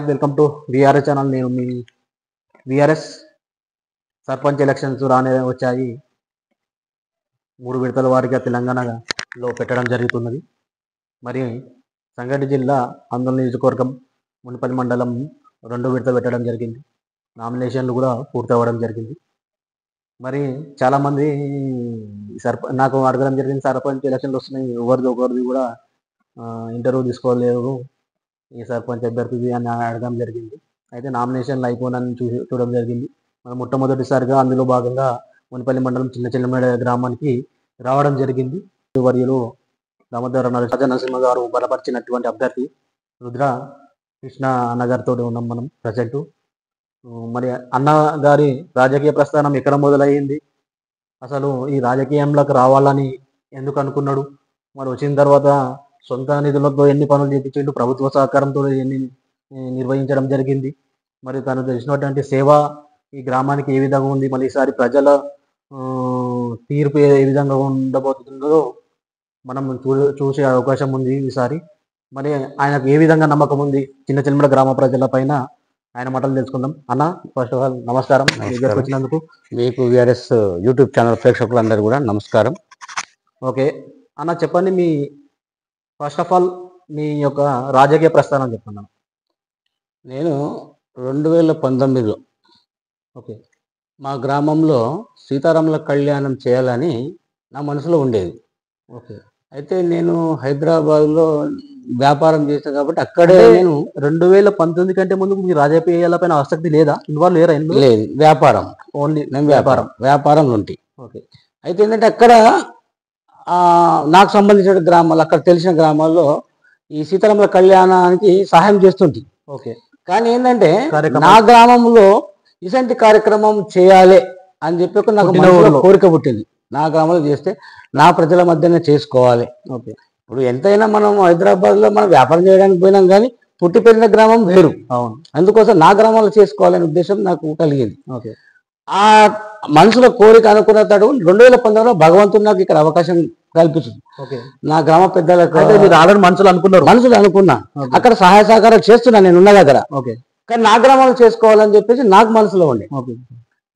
Welcome to VRS channel. నేను మీ VRS sarpanch elections వచ్చాయి. 3 విడతల వారీగా తెలంగాణలో పెట్టడం జరుగుతున్నది. మరి సంగారెడ్డి జిల్లా ఆందోళన నియోజకవర్గం మునిపల్లి మండలం 2 విడతలు పెట్టడం జరిగింది. నామినేషన్లు కూడా పూర్తవ్వడం జరిగింది. మరి చాలామంది నాకు అడగడం జరిగింది, సర్పంచ్ ఎలక్షన్లు వస్తున్నాయి, ఒకరిది కూడా ఇంటర్వ్యూ తీసుకోలేదు ఈ సర్పంచ్ అభ్యర్థిది అని అడగడం జరిగింది. అయితే నామినేషన్లు అయిపోయినని చూడడం జరిగింది. మనం మొట్టమొదటిసారిగా అందులో భాగంగా మునిపల్లి మండలం చిన్న చిన్నమేడ గ్రామానికి రావడం జరిగింది. వర్యులు దామోదర నరసింహ గారు బలపరిచినటువంటి అభ్యర్థి రుద్ర కృష్ణ అన్నగారితో ఉన్నాం మనం ప్రజెంట్. మరి అన్న గారి రాజకీయ ప్రస్థానం ఎక్కడ మొదలయ్యింది, అసలు ఈ రాజకీయంలోకి రావాలని ఎందుకు అనుకున్నాడు, మరి వచ్చిన తర్వాత సొంత నిధులతో ఎన్ని పనులు చేయించిండు, ప్రభుత్వ సహకారంతో ఎన్ని నిర్వహించడం జరిగింది, మరి తను చేసినటువంటి సేవ ఈ గ్రామానికి ఏ విధంగా ఉంది, మళ్ళీ ఈసారి ప్రజల తీర్పు ఏ విధంగా ఉండబోతుందో మనం చూసే అవకాశం ఉంది ఈసారి. మరి ఆయనకు ఏ విధంగా నమ్మకం ఉంది చిన్న చిన్న గ్రామ ప్రజల పైన, ఆయన మాటలు తెలుసుకుందాం. అన్న, ఫస్ట్ ఆఫ్ ఆల్ నమస్కారం. వచ్చినందుకు మీకు విఆర్ఎస్ యూట్యూబ్ ఛానల్ ప్రేక్షకులందరూ కూడా నమస్కారం. ఓకే అన్న, చెప్పండి, మీ ఫస్ట్ ఆఫ్ ఆల్ మీ యొక్క రాజకీయ ప్రస్థానం చెప్తున్నాను. నేను 2019లో ఓకే మా గ్రామంలో సీతారాముల కళ్యాణం చేయాలని నా మనసులో ఉండేది. ఓకే అయితే నేను హైదరాబాద్లో వ్యాపారం చేశాను కాబట్టి అక్కడే నేను 2019 కంటే ముందు మీ రాజకీయాలపైన ఆసక్తి లేదా, ఇన్వాల్వ్ లేరా? లేదు, వ్యాపారం ఓన్లీ నేను వ్యాపారం నుండి. ఓకే అయితే ఏంటంటే అక్కడ నాకు సంబంధించిన గ్రామాలు, అక్కడ తెలిసిన గ్రామాల్లో ఈ సీతారాముల కళ్యాణానికి సహాయం చేస్తుంది. ఓకే కానీ ఏంటంటే నా గ్రామంలో ఇలాంటి కార్యక్రమం చేయాలి అని చెప్పి నాకు కోరిక పుట్టింది. నా గ్రామంలో చేస్తే నా ప్రజల మధ్యనే చేసుకోవాలి. ఓకే ఇప్పుడు ఎంతైనా మనం హైదరాబాద్లో మనం వ్యాపారం చేయడానికి పోయినాం, కానీ పుట్టి పెరిగిన గ్రామం వేరు. అవును, అందుకోసం నా గ్రామంలో చేసుకోవాలనే ఉద్దేశం నాకు కలిగింది. ఓకే ఆ మనసులో కోరిక అనుకున్న తడు 2019లో భగవంతుడు నాకు ఇక్కడ అవకాశం కల్పించింది. ఓకే నా గ్రామ పెద్దలకు ఆల్రెడీ మనసులు అనుకున్నా, అక్కడ సహాయ సహకారాలు చేస్తున్నా నేను ఉన్న దగ్గర. ఓకే కానీ నా గ్రామంలో చేసుకోవాలని చెప్పేసి నాకు మనసులో ఉండే. ఓకే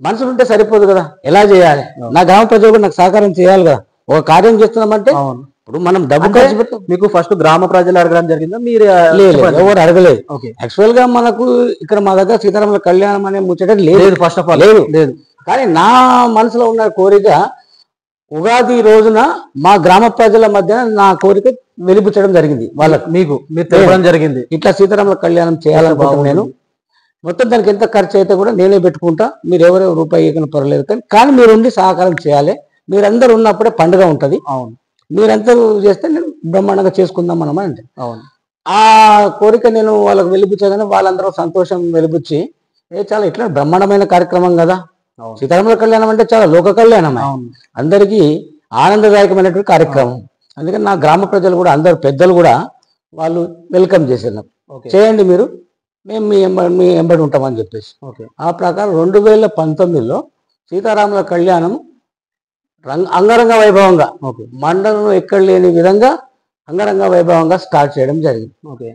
మనసులు ఉంటే సరిపోదు కదా, ఎలా చేయాలి, నా గ్రామ ప్రజలు కూడా నాకు సహకారం చేయాలి కదా. ఒక కార్యం చేస్తున్నామంటే ఇప్పుడు మనం డబ్బు ఖర్చు పెట్టాం. మీకు ఫస్ట్ గ్రామ ప్రజలు అడగడం జరిగిందా? మీరు ఎవరు అడగలేదు. ఓకే యాక్చువల్ గా మనకు ఇక్కడ మా దగ్గర సీతారాముల కళ్యాణం అనే ముచ్చట లేదు, ఫస్ట్ ఆఫ్ ఆల్ లేదు. కానీ నా మనసులో ఉన్న కోరిక ఉగాది రోజున మా గ్రామ ప్రజల మధ్య నా కోరిక వెలిపించడం జరిగింది. వాళ్ళకు మీరు తెలపడం జరిగింది, ఇట్లా సీతారాముల కళ్యాణం చేయాలనుకుంటున్నాను నేను. మొత్తం దానికి ఎంత ఖర్చు అయితే కూడా నేనే పెట్టుకుంటా, మీరు ఎవరెవరు రూపాయి ఇవ్వకని పర్లేదు, కానీ మీరు ఉండి సహకారం చేయాలి, మీరందరూ ఉన్నప్పుడే పండుగ ఉంటుంది. అవును, మీరందరూ చేస్తే నేను బ్రహ్మాండంగా చేసుకుందాం మనం అంటే. అవును, ఆ కోరిక నేను వాళ్ళకు వెలిపించగానే వాళ్ళందరూ సంతోషం వెలిపించి, చాలా ఇట్లా బ్రహ్మాండమైన కార్యక్రమం కదా, సీతారాముల కళ్యాణం అంటే చాలా లోక కళ్యాణం, అందరికీ ఆనందదాయకమైనటువంటి కార్యక్రమం. అందుకని నా గ్రామ ప్రజలు కూడా, అందరు పెద్దలు కూడా వాళ్ళు వెల్కమ్ చేశారు. చేయండి మీరు, మేము మీ ఎంబడి ఉంటామని చెప్పేసి. ఆ ప్రకారం 2019లో సీతారాముల కళ్యాణం అంగరంగ వైభవంగా మండలంలో ఎక్కడ లేని విధంగా అంగరంగ వైభవంగా స్టార్ట్ చేయడం జరిగింది.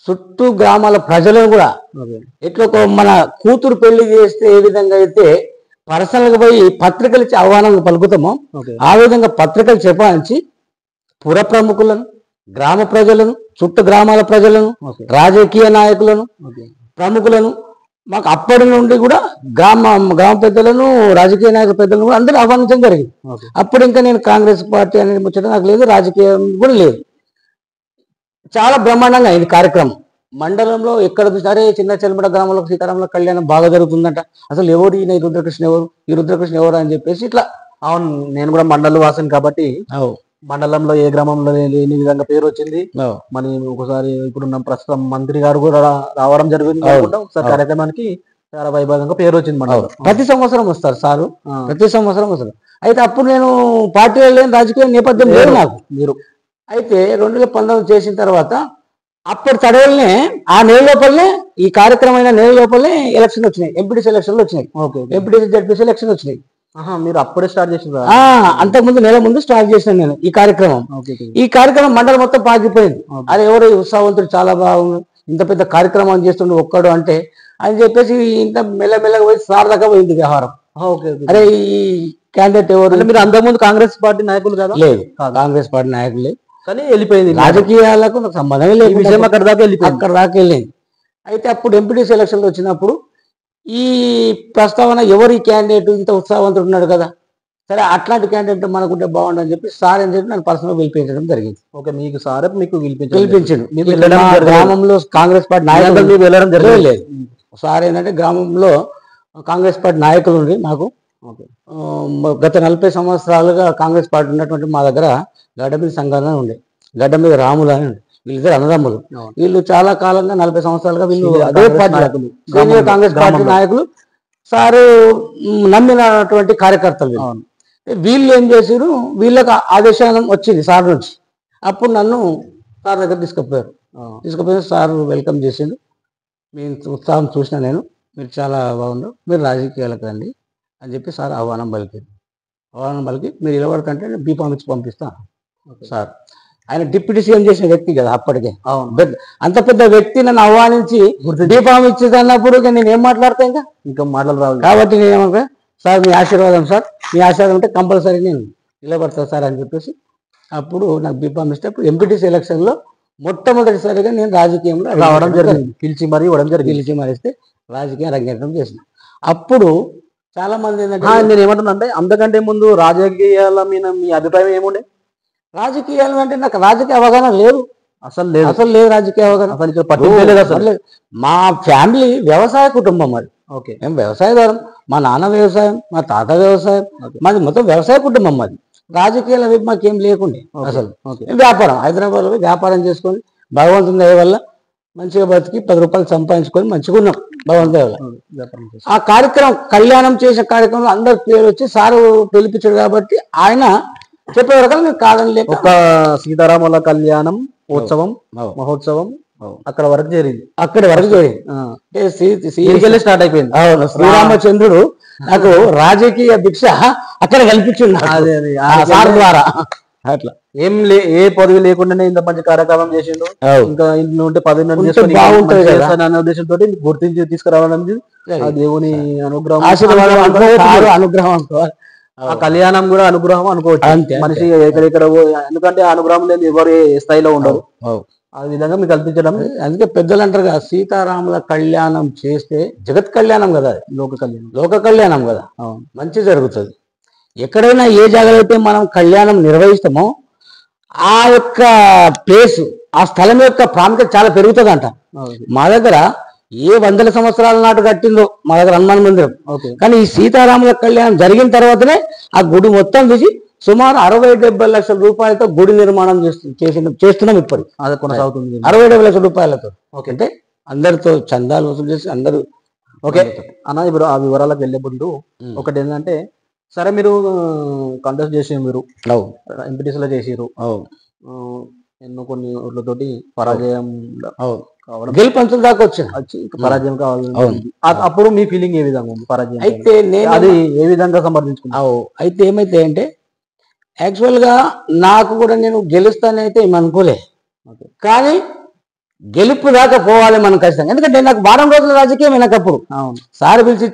చుట్టూ గ్రామాల ప్రజలను కూడా ఎట్లా మన కూతురు పెళ్లి చేస్తే ఏ విధంగా అయితే పర్సనల్గా పోయి పత్రికలు ఇచ్చి ఆహ్వానం పలుకుతామో, ఆ విధంగా పత్రికలు చెప్పాలని పుర ప్రముఖులను, గ్రామ ప్రజలను, చుట్టూ గ్రామాల ప్రజలను, రాజకీయ నాయకులను, ప్రముఖులను, మాకు అప్పటి నుండి కూడా గ్రామ పెద్దలను, రాజకీయ నాయకుల పెద్దలను కూడా అందరూ ఆహ్వానించడం జరిగింది. అప్పుడు ఇంకా నేను కాంగ్రెస్ పార్టీ అనేది ముచ్చట నాకు లేదు, రాజకీయం కూడా లేదు. చాలా బ్రహ్మాండంగా అయింది కార్యక్రమం. మండలంలో ఎక్కడ సరే చిన్న చెల్మడ గ్రామంలో సీతారాముల కళ్యాణం బాగా జరుగుతుందంట. అసలు ఎవరు ఈయన, ఈ రుద్రకృష్ణ ఎవరు, ఈ రుద్రకృష్ణ ఎవరు అని చెప్పేసి ఇట్లా. అవును, నేను కూడా మండల వాసిని కాబట్టి మండలంలో ఏ గ్రామంలో లేని విధంగా పేరు వచ్చింది. మరి ఒకసారి ఇప్పుడున్న ప్రస్తుతం మంత్రి గారు కూడా రావడం జరిగింది. ఒకసారి కార్యక్రమానికి చాలా వైభవంగా పేరు వచ్చింది. మండలం ప్రతి సంవత్సరం వస్తారు సారు, ప్రతి సంవత్సరం వస్తారు. అయితే అప్పుడు నేను పార్టీలో లేని, రాజకీయ నేపథ్యం లేదు నాకు. అయితే 2019 చేసిన తర్వాత అప్పటి తడవలనే ఆ నెల లోపలనే, ఈ కార్యక్రమమైన నెల లోపలనే ఎలక్షన్ వచ్చినాయి, ఎంపీటీసీ ఎలక్షన్లు వచ్చినాయి, ఎంపీటీసీ జడ్పీసీ ఎలక్షన్ వచ్చినాయి. మీరు అప్పుడే స్టార్ట్ చేసిన? అంతకుముందు నెల ముందు స్టార్ట్ చేశాను నేను ఈ కార్యక్రమం. ఈ కార్యక్రమం మండలం మొత్తం పాకిపోయింది. అది ఎవరు ఉత్సాహవంతుడు చాలా బాగుంది, ఇంత పెద్ద కార్యక్రమం చేస్తుండే ఒక్కడు అంటే అని చెప్పేసి ఇంత మెల్లమెల్లగా పోయి సార్ దాకా పోయింది వ్యవహారం. Okay okay. అరే ఈ క్యాండిడేట్ ఎవరు అంటే మీరు అంతకుముందు కాంగ్రెస్ పార్టీ నాయకులు కదా? లేదు, కాంగ్రెస్ పార్టీ నాయకులే, కానీ వెళ్ళిపోయింది. రాజకీయాలకు నాకు సంబంధమే ఈ లేదు, విషయం అక్కడ దాకా వెళ్ళిపోయింది. అక్కడ దాకా వెళ్ళింది. అయితే అప్పుడు ఎంపీటీసీ ఎలక్షన్లు వచ్చినప్పుడు ఈ ప్రస్తావన ఎవరు ఈ క్యాండిడేట్ ఇంత ఉత్సాహవంతుడు ఉన్నాడు కదా, సరే అట్లాంటి క్యాండిడేట్ మనకుంటే బాగుండని చెప్పి సార్ అని చెప్పి నన్ను పర్సనల్ పిలిపించడం జరిగింది. ఓకే, మీకు సార్ మీకు పిలిపించిండు. మీరు వెళ్ళడం మా జరగలేదు. గ్రామంలో కాంగ్రెస్ పార్టీ నాయకులు మీరు వెళ్ళడం జరగలేదు. లేదు. సార్ ఏంటంటే గ్రామంలో కాంగ్రెస్ పార్టీ నాయకులు ఉండి నాకు ఓకే. గత 40 సంవత్సరాలుగా కాంగ్రెస్ పార్టీ ఉన్నటువంటి మా దగ్గర గడ్డ మీద సంఘాలు ఉండే, గడ్డ మీద రాములు అని ఉండే, వీళ్ళిద్దరు అన్నదమ్ములు. అవును. వీళ్ళు చాలా కాలంగా 40 సంవత్సరాలుగా వీళ్ళు సీనియర్ అదే కాంగ్రెస్ పార్టీ నాయకులు. సీనియర్ కాంగ్రెస్ పార్టీ గ్రామంలో. నాయకులు. సారు నమ్మినటువంటి కార్యకర్తలు వీళ్ళు. అవును. వీళ్ళు ఏం చేశారు, వీళ్ళకి ఆదేశం వచ్చింది సార్ నుంచి. అప్పుడు నన్ను సార్ దగ్గర తీసుకుపోయారు. తీసుకుపోయి సార్ వెల్కమ్ చేసిండు. మీ ఉత్సాహం చూసిన నేను, మీరు చాలా బాగున్నారు, మీరు రాజకీయాలకు రండి అని చెప్పి సార్ ఆహ్వానం పలికారు. ఆహ్వానం పలికి మీరు నిలబడకంటే నేను బీఫామ్ ఇచ్చి పంపిస్తాను సార్. ఆయన డిప్యూటీ సీఎం చేసిన వ్యక్తి కదా అప్పటికే. అంత పెద్ద వ్యక్తి నన్ను ఆహ్వానించి బీఫామ్ ఇచ్చేది అన్నప్పుడు నేను ఏం మాట్లాడతా ఇంకా మాటలు రావు. కాబట్టి నేను ఏమనుకో, సార్ మీ ఆశీర్వాదం సార్, మీ ఆశీర్వాదం అంటే కంపల్సరీ నేను నిలబడతాను సార్ అని చెప్పేసి అప్పుడు నాకు బీఫామ్ ఇస్తే అప్పుడు ఎంపీటీసీ ఎలక్షన్లో మొట్టమొదటిసారిగా నేను రాజకీయంలో రావడం జరిగింది. పిలిచి మరీ ఇవ్వడం జరిగింది. పిలిచి మరిస్తే రాజకీయం రంగేట్రం చేసిన. అప్పుడు చాలా మంది ఏంటంటే నేను ఏమంటున్నా అంటే అంతకంటే ముందు రాజకీయాల మీద మీ అభిప్రాయం ఏముండే? రాజకీయాలు అంటే నాకు రాజకీయ అవగాహన లేదు, అసలు లేదు రాజకీయ అవగాహన. అసలు మా ఫ్యామిలీ వ్యవసాయ కుటుంబం అది. ఓకే, మేము వ్యవసాయదారం, మా నాన్న వ్యవసాయం, మా తాత వ్యవసాయం, మాది మొత్తం వ్యవసాయ కుటుంబం. మాది రాజకీయాల వైపు మాకేం లేకుండే. అసలు వ్యాపారం, హైదరాబాద్ లో వ్యాపారం చేసుకొని భగవంతుని దయ వల్ల మంచిగా బతికి 10 రూపాయలు సంపాదించుకొని మంచిగా ఉన్నాం భగవంతుని దయ వల్ల. ఆ కార్యక్రమం కళ్యాణం చేసే కార్యక్రమంలో అందరి పేరు వచ్చి సారు పిలిపించాడు కాబట్టి ఆయన చెప్పే వరకు నేను కాదని లేక ఒక సీతారాముల కళ్యాణం ఉత్సవం మహోత్సవం అక్కడ వరకు జరిగింది. స్టార్ట్ అయిపోయింది. అవును, శ్రీరామచంద్రుడు నాకు రాజకీయ భిక్ష అక్కడ కల్పించింది సార్ ద్వారా. అట్లా ఏ పదవి లేకుండానే ఇంత మంచి కార్యక్రమం చేసిండు. ఇంకా ఇంట్లో ఉంటే పదవి బాగుంటుంది కదా అనే ఉద్దేశంతో గుర్తించి తీసుకురావడం దేవుని అనుగ్రహం, అనుగ్రహం అనుకోవాలి. ఆ కళ్యాణం కూడా అనుగ్రహం అనుకోవచ్చు. మనిషి ఎక్కడెక్కడ ఎందుకంటే ఆ అనుగ్రహం లేదు ఎవరు ఏ స్థాయిలో ఉండరు. ఆ విధంగా మీకు కల్పించడం. అందుకే పెద్దలు అంటారు కదా, సీతారాముల కళ్యాణం చేస్తే జగత్ కళ్యాణం కదా, లోక కళ్యాణం కదా, మంచి జరుగుతుంది. ఎక్కడైనా ఏ జాగాలో అయితే మనం కళ్యాణం నిర్వహిస్తామో ఆ యొక్క ప్లేస్, ఆ స్థలం యొక్క ప్రాముఖ్యత చాలా పెరుగుతుంది అంట. మా దగ్గర ఏ 100 సంవత్సరాల నాటు కట్టిందో మా దగ్గర హనుమాన్ మందిరం, కానీ ఈ సీతారాముల కళ్యాణం జరిగిన తర్వాతనే ఆ గుడి మొత్తం తీసి సుమారు 60-70 లక్షల రూపాయలతో గుడి నిర్మాణం చేస్తున్నాం ఇప్పటికి. అది కొనసాగుతుంది 60-70 లక్షల రూపాయలతో. అంటే అందరితో చందాలు వసూలు చేసి అందరూ. ఓకే అన్న, ఇప్పుడు ఆ వివరాలకు వెళ్ళే ముందు ఒకటి ఏంటంటే, సరే మీరు కంటెస్ట్ చేసి మీరు ఎంపీటీసీలో చేసిరు, ఎన్నో కొన్ని ఊర్లతోటి పరాజయం గెలుపు అంచుల దాకా వచ్చి పరాజయం కావాలి. అప్పుడు మీ ఫీలింగ్ ఏ విధంగా ఉంది? పరాజయం అయితే నేను అది ఏ విధంగా సమర్థించుకున్నావు? అయితే ఏమైతే అంటే యాక్చువల్ గా నాకు కూడా నేను గెలుస్తానైతే ఏమనుకోలే, కానీ గెలుపు దాకా పోవాలి మనం ఖచ్చితంగా. ఎందుకంటే నాకు 4 రోజుల రాజకీయం వెనకప్పుడు సార్ పిలిచి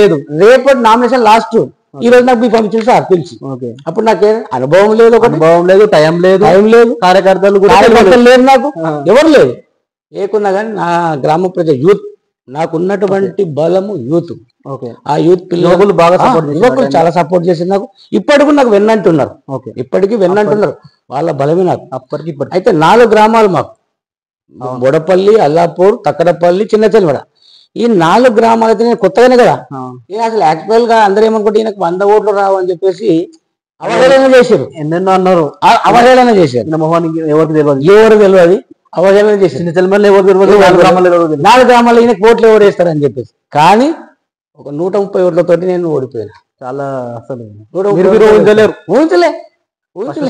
లేదు, రేపటి నామినేషన్ లాస్ట్, ఈ రోజు నాకు బీఫామ్ ఇచ్చింది సార్ పిలిచి. అప్పుడు నాకే అనుభవం లేదు, టైం లేదు, కార్యకర్తలు లేదు, నాకు ఎవరు లేదు. ఏకున్నా కానీ నా గ్రామ ప్రజల యూత్, నాకు ఉన్నటువంటి బలము యూత్. ఆ యూత్ పిల్లలు బాగా యువకులు చాలా సపోర్ట్ చేసింది నాకు. ఇప్పటికి నాకు వెన్నంటున్నారు, ఇప్పటికీ వెన్నంటున్నారు, వాళ్ళ బలమే నాకు అప్పటికి. అయితే 4 గ్రామాలు మాకు, బొడపల్లి, అల్లాపూర్, తక్కడపల్లి, చిన్న చెల్లిమడ, ఈ 4 గ్రామాలు అయితే నేను కొత్తగానే కదా. నేను అసలు యాక్చువల్ గా అందరూ ఏమనుకుంటే ఈయనకు 100 ఓట్లు రావు అని చెప్పేసి అవహేళన చేశారు, ఎన్నెన్నో అన్నారు, అవహేళన చేశారు. ఎవరికి తెలియదు అవహేళన చేశారు. 4 గ్రామాల్లో ఈయనకు ఓట్లు ఎవరు వేస్తారని చెప్పేసి. కానీ ఒక 130 ఓట్లతోటి నేను ఓడిపోయాను. చాలా అసలు ఊహించలే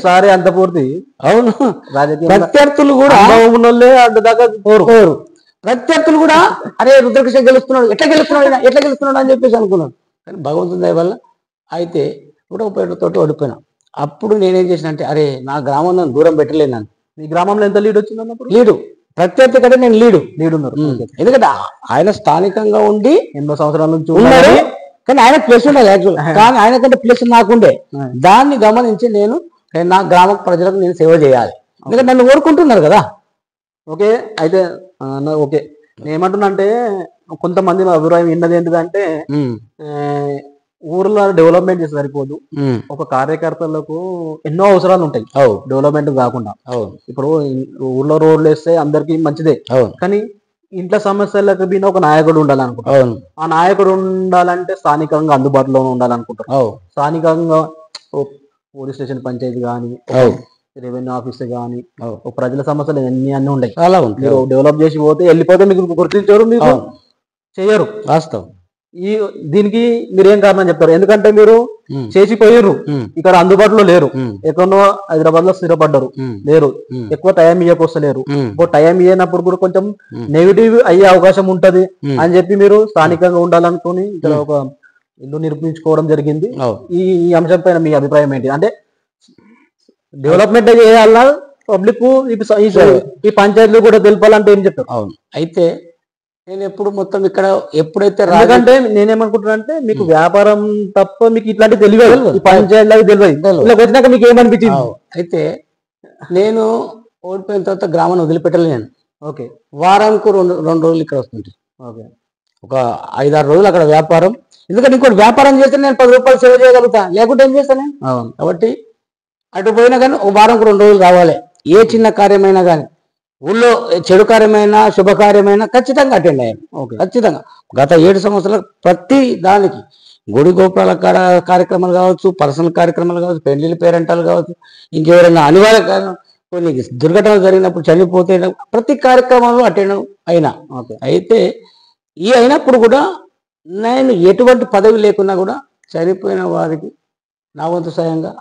సారి అంత పూర్తి. అవును, రాజకీయ ప్రత్యర్థులు కూడా దాకా కోరు. ప్రత్యర్థులు కూడా అరే రుద్రకృష్ణ గెలుస్తున్నాడు, ఎట్లా గెలుస్తున్నాడు అని చెప్పేసి అనుకున్నాను. కానీ భగవంతుని దయ వల్ల అయితే 130 ఓట్లతోటి ఓడిపోయినా. అప్పుడు నేనేం చేసిన అంటే, అరే నా గ్రామం నన్ను దూరం పెట్టలేను. మీ గ్రామంలో ఎంత లీడ్ వచ్చింది అన్నప్పుడు? లీడు ప్రత్యర్థి కంటే నేను లీడ్ ఉన్నారు. ఎందుకంటే ఆయన స్థానికంగా ఉండి ఎన్నో సంవత్సరాల నుంచి ఉన్నాడు, కానీ ఆయన ప్లేస్ ఉండాలి యాక్చువల్, కానీ ఆయన కంటే ప్లేస్ నాకుండే. దాన్ని గమనించి నేను నా గ్రామ ప్రజలకు నేను సేవ చేయాలి, ఎందుకంటే నన్ను కోరుకుంటున్నారు కదా. ఓకే, అయితే ఓకే నేను ఏమంటున్నా అంటే కొంతమంది అభిప్రాయం విన్నది ఏంటిదంటే ఊర్లో డెవలప్మెంట్ చేసి సరిపోదు, ఒక కార్యకర్తలకు ఎన్నో అవసరాలు ఉంటాయి డెవలప్మెంట్ కాకుండా. ఇప్పుడు ఊర్లో రోడ్లు వేస్తే అందరికి మంచిదే, కానీ ఇంట్లో సమస్యలకు బిన్న ఒక నాయకుడు ఉండాలనుకుంటారు. ఆ నాయకుడు ఉండాలంటే స్థానికంగా అందుబాటులో ఉండాలనుకుంటారు. స్థానికంగా పోలీస్ స్టేషన్, పంచాయతీ కానీ, రెవెన్యూ ఆఫీస్ కానీ, ప్రజల సమస్యలు అన్ని ఉన్నాయి. మీరు డెవలప్ చేసి పోతే వెళ్ళిపోతే మీకు గుర్తించారు, మీకు చేయరు. వాస్తవం. దీనికి మీరేం కారణం చెప్తారు? ఎందుకంటే మీరు చేసిపోయారు, ఇక్కడ అందుబాటులో లేరు, ఎక్కడో హైదరాబాద్ లో స్థిరపడ్డారు, లేరు, ఎక్కువ టైం ఇవ్వకొస్తలేరు. టైం ఇవ్వనప్పుడు కూడా కొంచెం నెగిటివ్ అయ్యే అవకాశం ఉంటది అని చెప్పి మీరు స్థానికంగా ఉండాలనుకుని ఇక్కడ ఒక ఇల్లు నిర్మించుకోవడం జరిగింది. ఈ అంశం పైన మీ అభిప్రాయం ఏంటి? అంటే డెవలప్మెంట్ చేయాలా పబ్లిక్ ఈ పంచాయతీలు కూడా తెలపాలంటే ఏం చెప్తారు? అవును, అయితే నేను ఎప్పుడు మొత్తం ఇక్కడ ఎప్పుడైతే ఎందుకంటే నేనేమనుకుంటున్నా అంటే మీకు వ్యాపారం తప్ప మీకు ఇట్లాంటి తెలియదు, ఈ పంచాయతీలకు తెలియదు. ఇలా వచ్చినాక మీకు ఏమనిపించింది? అయితే నేను ఓడిపోయిన తర్వాత గ్రామాన్ని వదిలిపెట్టలేను. ఓకే, వారానికి రెండు రోజులు ఇక్కడ వస్తుంది. ఓకే, ఒక 5-6 రోజులు అక్కడ వ్యాపారం. ఎందుకంటే ఇంకోటి వ్యాపారం చేస్తే నేను 10 రూపాయలు సేవ చేయగలుగుతా, లేకుంటే ఏం చేస్తాను నేను? కాబట్టి అటు పోయినా కానీ ఒక వారంకు 2 రోజులు రావాలి. ఏ చిన్న కార్యమైనా కానీ, ఊళ్ళో చెడు కార్యమైనా శుభకార్యమైనా ఖచ్చితంగా అటెండ్ అయ్యాను. ఖచ్చితంగా గత 7 సంవత్సరాలు ప్రతి దానికి గుడి గోపురాల కార్యక్రమాలు కావచ్చు, పర్సనల్ కార్యక్రమాలు కావచ్చు, పెళ్లిళ్ళ పేరెంటాలు కావచ్చు, ఇంకెవరైనా అనివార్య కొన్ని దుర్ఘటనలు జరిగినప్పుడు చనిపోతే ప్రతి కార్యక్రమంలో అటెండ్ అయినా. అయితే అయినప్పుడు కూడా నేను ఎటువంటి పదవి లేకున్నా కూడా చనిపోయిన వారికి నా వంతు సాయంగా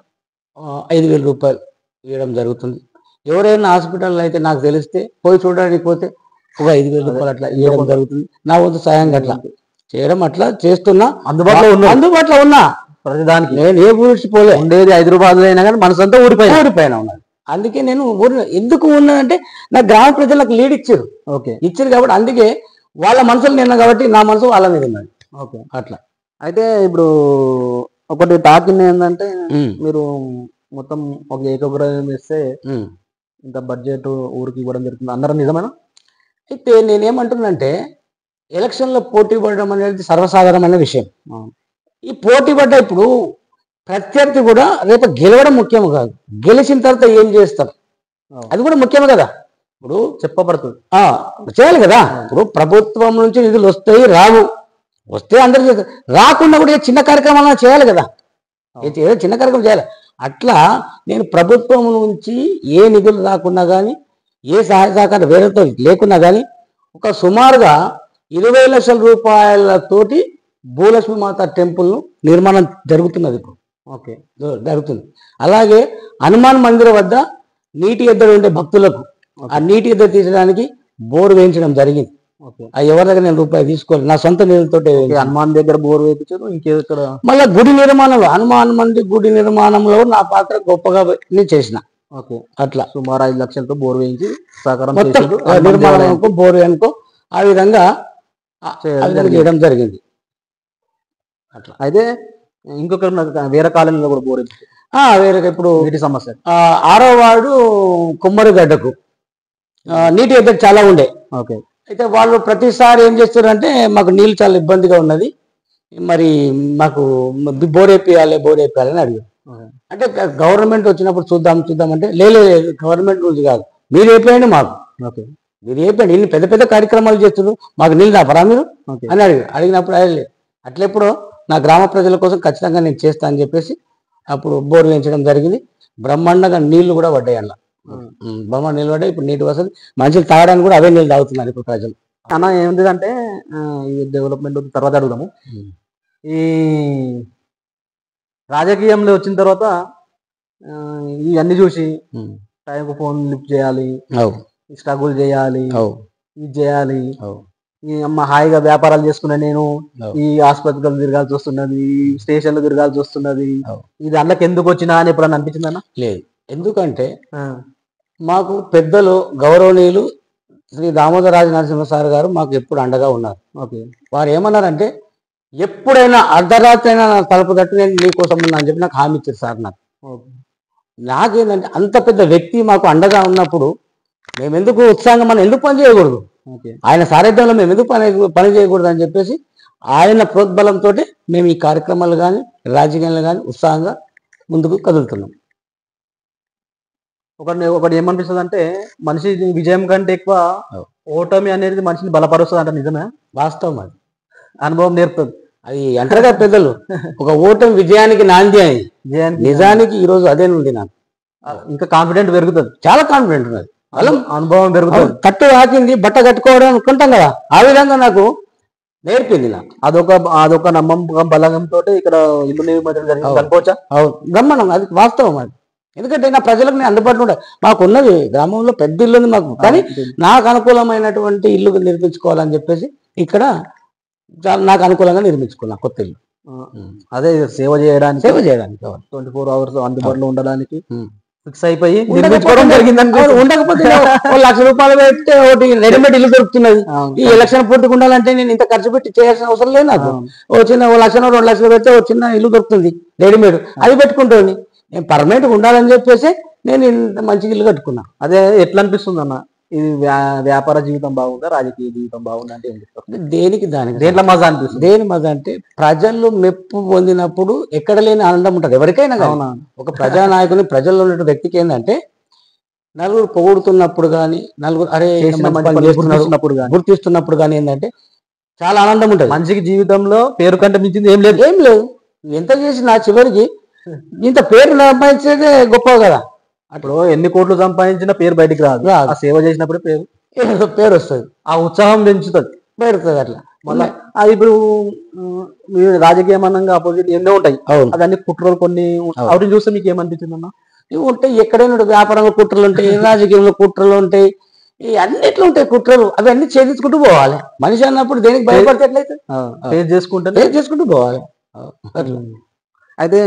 5,000 రూపాయలు ఇవ్వడం జరుగుతుంది. ఎవరైనా హాస్పిటల్లో అయితే నాకు తెలిస్తే పోయి చూడడానికి పోతే ఒక 5,000 రూపాయలు అట్లా ఇవ్వడం జరుగుతుంది. నా వంతు సాయంగా అట్లా చేయడం అట్లా చేస్తున్నా. అందుబాటులో ఉన్నా ప్రతిదానికి. నేను ఏ ఊరిపోలే, ఉండేది హైదరాబాద్ అయినా కానీ మనసంతా ఊరిపోయినా ఉన్నాను. అందుకే నేను ఎందుకు ఉన్నానంటే నా గ్రామ ప్రజలు నాకు లీడ్ ఇచ్చారు. ఇచ్చారు కాబట్టి అందుకే వాళ్ళ మనసులు నిన్నా కాబట్టి నా మనసు వాళ్ళ మీద ఉన్నది. అట్లా. అయితే ఇప్పుడు ఒకటి టాకింగ్ ఏంటంటే మీరు మొత్తం ఒక ఏకగ్రహం ఇస్తే ఇంత బడ్జెట్ ఊరికి ఇవ్వడం జరుగుతుంది అందరం, నిజమేనా? అయితే నేనేమంటున్నానంటే ఎలక్షన్లో పోటీ పడడం అనేది సర్వసాధారణమైన విషయం. ఈ పోటీ పడ్డ ఇప్పుడు ప్రత్యర్థి కూడా రేపు గెలవడం ముఖ్యం కాదు, గెలిచిన తర్వాత ఏం చేస్తారు అది కూడా ముఖ్యమే కదా. ఇప్పుడు చెప్పబడుతుంది, చేయాలి కదా. ఇప్పుడు ప్రభుత్వం నుంచి నిధులు వస్తాయి, రావు, వస్తే అందరూ చేస్తారు, రాకుండా కూడా చిన్న కార్యక్రమాలు చేయాలి కదా, ఏదో చిన్న కార్యక్రమం చేయాలి. అట్లా నేను ప్రభుత్వం నుంచి ఏ నిధులు రాకున్నా కానీ, ఏ సహాయ సహకారం వేరేతో లేకున్నా కానీ ఒక సుమారుగా 20 లక్షల రూపాయలతోటి భూలక్ష్మి మాత టెంపుల్ నిర్మాణం జరుగుతున్నది ఇప్పుడు. జరుగుతుంది. అలాగే హనుమాన్ మందిరం వద్ద నీటి ఎద్దరు ఉండే భక్తులకు ఆ నీటి ఎద్దరు తీసడానికి బోరు వేయించడం జరిగింది. ఎవరి దగ్గర నేను రూపాయి తీసుకోవాలి, నా సొంత నిధులతో. హనుమాన్ దగ్గర బోరు వేయించారు, ఇంకేక్కడ మళ్ళీ గుడి నిర్మాణంలో హనుమాన్ మంది గుడి నిర్మాణంలో నా పాత్ర గొప్పగా చేసిన. అట్లా సుమారు 5 లక్షలతో బోరు వేయించి మొత్తం నిర్మాణం బోరు అనుకో ఆ విధంగా చేయడం జరిగింది. అట్లా. అయితే ఇంకొక వేరే కాలనీలో కూడా బోర్ వేరే ఇప్పుడు నీటి సమస్య 6వ వార్డు కుమ్మరిగడ్డకు నీటి ఎద్దడి చాలా ఉండే. అయితే వాళ్ళు ప్రతిసారి ఏం చేస్తారంటే మాకు నీళ్ళు చాలా ఇబ్బందిగా ఉన్నది, మరి మాకు బోర్ వేపియాలి అని అడిగారు. అంటే గవర్నమెంట్ వచ్చినప్పుడు చూద్దాం అంటే లేదు గవర్నమెంట్ రూల్స్ కాదు, మీరు వేపేయండి మాకు, మీరు వేపండి, ఇన్ని పెద్ద పెద్ద కార్యక్రమాలు చేస్తున్నారు, మాకు నీళ్ళు రాపరా మీరు అని అడిగినప్పుడు అట్లెప్పుడో నా గ్రామ ప్రజల కోసం ఖచ్చితంగా నేను చేస్తా అని చెప్పేసి అప్పుడు బోర్ వేయించడం జరిగింది. బ్రహ్మాండంగా నీళ్లు కూడా పడ్డాయి, అలా బ్రహ్మాండ నీళ్ళు పడ్డాయి. ఇప్పుడు నీటి వసతి మనుషులు తాగడానికి కూడా అవే నీళ్ళు తాగుతున్నారు ఇప్పుడు ప్రజలు. అన్న ఏముందంటే ఈ డెవలప్మెంట్ తర్వాత అడుగుదాము. ఈ రాజకీయంలో వచ్చిన తర్వాత ఇవన్నీ చూసి టైంకు ఫోన్ లిఫ్ట్ చేయాలి, స్ట్రగుల్ చేయాలి, ఇది చేయాలి, ఈ అమ్మ హాయిగా వ్యాపారాలు చేసుకున్నా నేను ఈ ఆసుపత్రులు తిరగాల్సి వస్తున్నది, ఈ స్టేషన్లు తిరగాల్సి వస్తున్నది, ఇది అందులోకి ఎందుకు వచ్చినా అని ఎప్పుడన్నా అనిపించిందన్నా? లేదు, ఎందుకంటే మాకు పెద్దలు గౌరవనీయులు శ్రీ దామోదర రాజ నరసింహ సార్ గారు మాకు ఎప్పుడు అండగా ఉన్నారు. ఓకే. వారు ఏమన్నారంటే ఎప్పుడైనా అర్ధరాత్రి అయినా నా తలుపు తట్టు నేను నీకోసం ఉన్నా అని చెప్పి నాకు హామీ ఇచ్చారు సార్. నాకేంటంటే అంత పెద్ద వ్యక్తి మాకు అండగా ఉన్నప్పుడు మేము ఎందుకు ఉత్సాహంగా మనం ఎందుకు పని చేయకూడదు, ఆయన సారథ్యంలో మేము ఎందుకు పని చేయకూడదు అని చెప్పేసి ఆయన ప్రోద్బలంతో మేము ఈ కార్యక్రమాలు కానీ రాజకీయాలు కానీ ఉత్సాహంగా ముందుకు కదులుతున్నాం. ఒకటి ఏమనిపిస్తుంది అంటే మనిషి విజయం కంటే ఎక్కువ ఓటమి అనేది మనిషిని బలపరుస్తుంది అంటే నిజమే? వాస్తవం, అది అనుభవం నేర్పుతుంది. అది అంటారుగా పెద్దలు, ఒక ఓటమి విజయానికి నాంది అని. నిజానికి ఈరోజు అదే నుండి నాకు ఇంకా కాన్ఫిడెంట్ పెరుగుతుంది, చాలా కాన్ఫిడెంట్ ఉన్నది, అనుభవం పెరుగుతుంది. కట్టు హాకింది బట్ట కట్టుకోవడం అనుకుంటాం కదా, ఆ విధంగా నాకు నేర్పింది. నాకు అదొక నమ్మకం బలంతో ఇక్కడ ఇల్లు నిర్మించడం జరిగింది అనుకోవచ్చా? బ్రహ్మాండం, అది వాస్తవం. అది ఎందుకంటే నా ప్రజలకు నేను అందుబాటులో ఉంటాను. మాకు ఉన్నది గ్రామంలో పెద్ద ఇల్లు ఉంది మాకు, కానీ నాకు అనుకూలమైనటువంటి ఇల్లు నిర్మించుకోవాలని చెప్పేసి ఇక్కడ నాకు అనుకూలంగా నిర్మించుకున్నా కొత్త ఇల్లు. అదే సేవ చేయడానికి 24 hours అందుబాటులో ఉండడానికి ఫిక్స్ అయిపోయి ఉండకపోతే 1,00,000 రూపాయలు పెడితే ఒకటి రెడీమేడ్ ఇల్లు దొరుకుతున్నది. ఈ ఎలక్షన్ పూర్తికి ఉండాలంటే నేను ఇంత ఖర్చు పెట్టి చేయాల్సిన అవసరం లేదు. నాకు ఓ చిన్న 1,00,000 2 లక్షలు పెడితే ఒక చిన్న ఇల్లు దొరుకుతుంది రెడీమేడ్, అది పెట్టుకుంటుంది. నేను పర్మనెంట్గా ఉండాలని చెప్పేసి నేను ఇంత మంచి ఇల్లు కట్టుకున్నా. అదే ఎట్లా అనిపిస్తుంది అన్న, ఇది వ్యాపార జీవితం బాగుందా రాజకీయ జీవితం బాగుందా అంటే ఏం చెప్తారు? దేనికి దానికి దేంట్లో మజా అనిపిస్తుంది? దేని మజా అంటే ప్రజలు మెప్పు పొందినప్పుడు ఎక్కడ లేని ఆనందం ఉంటుంది ఎవరికైనా. ఒక ప్రజానాయకుని ప్రజల్లో ఉన్న వ్యక్తికి ఏంటంటే నలుగురు పొగుడుతున్నప్పుడు కానీ, నలుగురు అరే గుర్తిస్తున్నప్పుడు కానీ ఏంటంటే చాలా ఆనందం ఉంటుంది. మనిషికి జీవితంలో పేరు కంటే మించింది ఏం లేదు. ఏం లేదు, ఎంత చేసినా చివరికి ఇంత పేరు సంపాదించేదే గొప్ప కదా. అప్పుడు ఎన్ని కోట్లు సంపాదించినా పేరు బయటికి రాదు, ఆ సేవ చేసినప్పుడు పేరు వస్తుంది, ఆ ఉత్సాహం పెరుగుతుంది అట్లా. మళ్ళీ అది ఇప్పుడు రాజకీయం అనంగా ఆపోజిట్ ఎన్నో ఉంటాయి, అదన్నీ కుట్రలు కొన్ని వాటిని చూస్తే మీకు ఏమనిపించింది అన్న? ఇవి ఉంటాయి, ఎక్కడైనా వ్యాపారంలో కుట్రలు ఉంటాయి, రాజకీయంలో కుట్రలు ఉంటాయి, ఈ అన్నిట్లో ఉంటాయి కుట్రలు. అవన్నీ ఛేదించుకుంటూ పోవాలి. మనిషి అన్నప్పుడు దేనికి భయపడితే ఎట్లయితే ఫేస్ చేసుకుంటూ పోవాలి. అయితే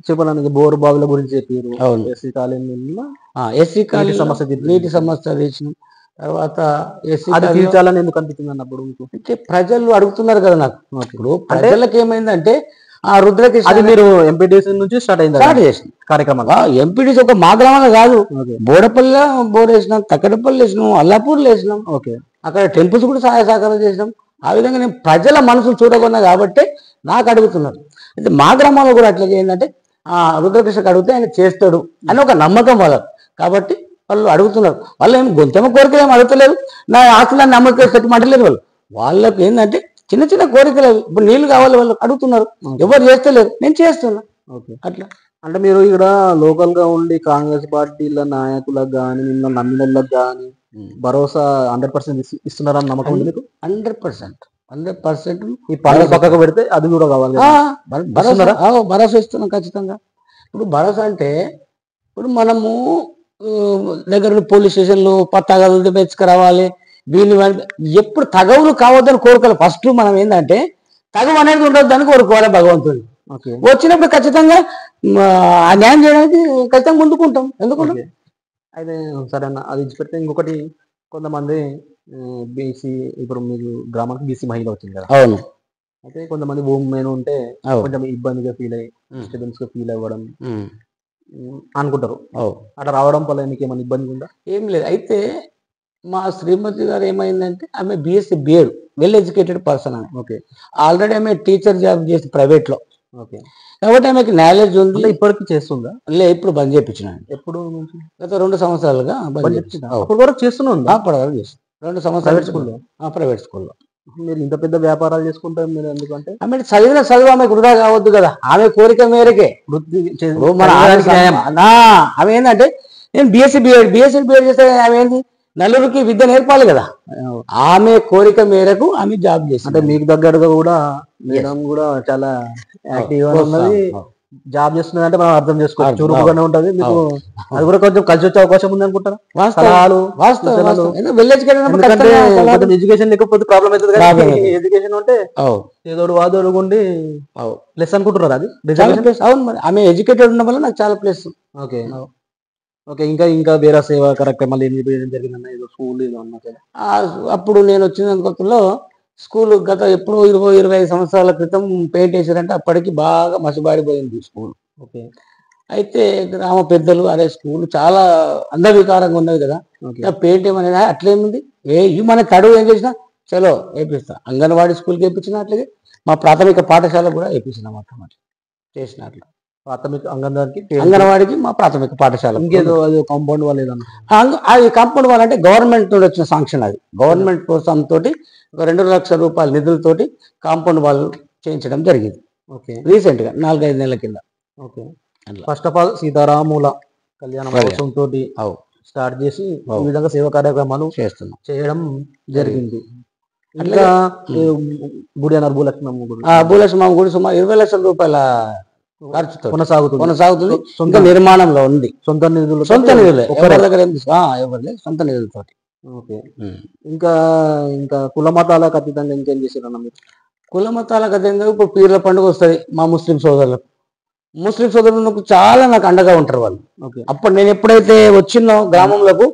చెప్పడానికి బోరు బావుల గురించి చెప్పారు. ఎస్సీ కాలనీలో ఎస్సీ కాలనీ సమస్య, నీటి సమస్య తెచ్చిన తర్వాత అది తీర్చాలని ఎందుకు అనిపించింది అన్నప్పుడు? అంటే ప్రజలు అడుగుతున్నారు కదా నాకు. ఇప్పుడు ప్రజలకు ఏమైందంటే ఆ రుద్రకృష్ణ, అది మీరు ఎంపీటీసీ నుంచి స్టార్ట్ చేసిన కార్యక్రమం. ఎంపీటీసీ ఒక మా గ్రామంలో కాదు, బోడపల్లిలో బోర్ వేసినాం, తక్కడపల్లి వేసినాం, అల్లాపూర్లో వేసినాం. అక్కడ టెంపుల్స్ కూడా సహాయ సహకారం చేసినాం. ఆ విధంగా నేను ప్రజల మనసులు చూడకున్నా కాబట్టి నాకు అడుగుతున్నారు. అయితే మా గ్రామంలో కూడా అట్లా ఏంటంటే ఆ రుద్రకృష్ణకి అడిగితే ఆయన చేస్తాడు అని ఒక నమ్మకం వాళ్ళకు. కాబట్టి వాళ్ళు అడుగుతున్నారు. వాళ్ళు ఏం గొంతెమ్మ కోరికలు ఏమి అడుగుతలేరు, నా ఆస్తులన్నీ నమ్మకం పెట్టమంటలేరు. వాళ్ళకి ఏంటంటే చిన్న చిన్న కోరికలు, ఇప్పుడు నీళ్లు కావాలి వాళ్ళు అడుగుతున్నారు, ఎవరు చేస్తలేరు, నేను చేస్తున్నా. అట్లా అంటే మీరు ఇక్కడ లోకల్ గా ఉండి కాంగ్రెస్ పార్టీల నాయకులకు కానీ నిన్న నమ్మిన వాళ్ళకి కానీ భరోసా 100% ఇస్తున్నారని నమ్మకం ఉంది మీకు? 100% ఈ పాలన పక్కకు పెడితే అది కూడా కావాలి. భరోసా ఇస్తున్నాం ఖచ్చితంగా. ఇప్పుడు భరోసా అంటే ఇప్పుడు మనము దగ్గర పోలీస్ స్టేషన్లు పత్తాగలు పెంచుకురావాలి, వీళ్ళు ఎప్పుడు తగవులు కావద్దని కోరుకోవాలి. ఫస్ట్ మనం ఏంటంటే తగవు అనేది ఉండొద్దని కోరుకోవాలి భగవంతుని. వచ్చినప్పుడు ఖచ్చితంగా ఆ న్యాయం చేయడానికి ఖచ్చితంగా ముందుకుంటాం. ఎందుకుంటాం? అయితే సరే అన్న, అది ఇచ్చిపెడితే ఇంకొకటి, కొంతమంది బీసీ, ఇప్పుడు మీకు గ్రామానికి బీసీ మహిళ వచ్చింది కదా. అవును. అయితే కొంతమంది ఉమెన్ ఉంటే కొంచెం ఇబ్బందిగా ఫీల్ అయ్యి డిస్టర్బెన్స్ గా ఫీల్ అవ్వడం అనుకుంటారు. అట్లా రావడం వల్ల మీకు ఏమైనా ఇబ్బంది ఉందా? ఏం లేదు. అయితే మా శ్రీమతి గారు ఏమైందంటే ఆమె BSc BEd, well educated person. Already ఆమె టీచర్ జాబ్ చేసి ప్రైవేట్ లో. కాబట్టి ఆమెకి నాలెడ్జ్ ఉంది. ఇప్పటికి చేస్తుందా? లే, ఇప్పుడు బంద్ చేయించిన. ఎప్పుడు? గత 2 సంవత్సరాలుగా చేస్తున్నాం. 2 సంవత్సరాలు ప్రైవేట్ స్కూల్లో. మీరు ఇంత పెద్ద వ్యాపారాలు చేసుకుంటారు మీరు ఎందుకంటే? ఆమె చదివిన చదువు ఆమె వృధా కావద్దు కదా, ఆమె కోరిక మేరకే. ఆమె ఏంటంటే నేను బిఎస్సీ బిఎడ్ చేస్తే ఆమె ఏంది నలుగురికి విద్య నేర్పాలి కదా, ఆమె కోరిక మేరకు ఆమె జాబ్ చేసి. అంటే మీకు దగ్గరగా కూడా మేడం కూడా చాలా యాక్టివ్గా ఉన్నది, జాబ్ చేస్తున్నది అంటే మనం అర్థం చేసుకోవచ్చు, చురుకుగానే ఉంటది. మీకు అది కూడా కొంచెం కలిసి వచ్చే అవకాశం ఉంది అనుకుంటారా? ఎడ్యుకేషన్ లేకపోతే ప్రాబ్లం అవుతుంది కదా, ఎడ్యుకేషన్ ఉంటే ఏదోడు వాదోడు ఉండి ప్లస్ అనుకుంటున్నారు. అది అవును, మరి ఆమె ఎడ్యుకేటెడ్ ఉన్న వల్ల నాకు చాలా ప్లస్. ఓకే. ఓకే. ఇంకా ఇంకా వేరే సేవా కార్యక్రమాలు ఏం చేయడం జరిగిందన్న? ఏదో స్కూల్ ఏదో అన్నారు కదా? అప్పుడు నేను వచ్చిన కొత్తలో స్కూల్ గత ఎప్పుడో 25 సంవత్సరాల క్రితం పెయింట్ వేసారంటే అప్పటికి బాగా మసిబారిపోయింది స్కూల్. ఓకే. అయితే గ్రామ పెద్దలు అదే స్కూల్ చాలా అందవికారంగా ఉన్నది కదా, ఓకే. పెయింట్ ఏమనేది అట్లేముంది, మన తడువు ఏం చేసినా చలో వేపిస్తా. అంగన్వాడీ స్కూల్కి వేయించిన అట్లాగే మా ప్రాథమిక పాఠశాల కూడా వేయించిన మొత్తం అట్లా చేసినట్లు. ప్రాథమిక అంగన్వాడికి మా ప్రాథమిక పాఠశాల. ఇంకేదో అది కాంపౌండ్ వాళ్ళు ఏదన్నా అది కాంపౌండ్ వాల్ అంటే గవర్నమెంట్ నుండి వచ్చిన శాంక్షన్. అది గవర్నమెంట్ కోసం తోటి ఒక 2 లక్షల రూపాయల నిధులతోటి కాంపౌండ్ వాళ్ళు చేయించడం జరిగింది. ఓకే. రీసెంట్ గా 4-5 నెలల కింద. ఓకే. ఫస్ట్ ఆఫ్ ఆల్ సీతారాముల కళ్యాణ మహోత్సవం తోటి స్టార్ట్ చేసి ఈ విధంగా సేవా కార్యక్రమాలు చేయడం జరిగింది. ఇంకా గుడి అన్నారు భూలక్ష్మమ్మ గుడి సుమారు 20 లక్షల రూపాయల ఖర్చుతో కొనసాగుతుంది. సొంత నిర్మాణంలో ఉంది. సొంత నిధులే ఎవరి దగ్గర ఎవరు సొంత నిధులతోటి. ఓకే. ఇంకా ఇంకా కుల మతాలకు అతీతంగా ఇంకేం చేశారన్న మీరు? కుల మతాలకు అతీతంగా ఇప్పుడు పీర్ల పండుగ వస్తుంది మా ముస్లిం సోదరులకు చాలా నాకు అండగా ఉంటారు వాళ్ళు. అప్పుడు నేను ఎప్పుడైతే వచ్చినో గ్రామంలోకి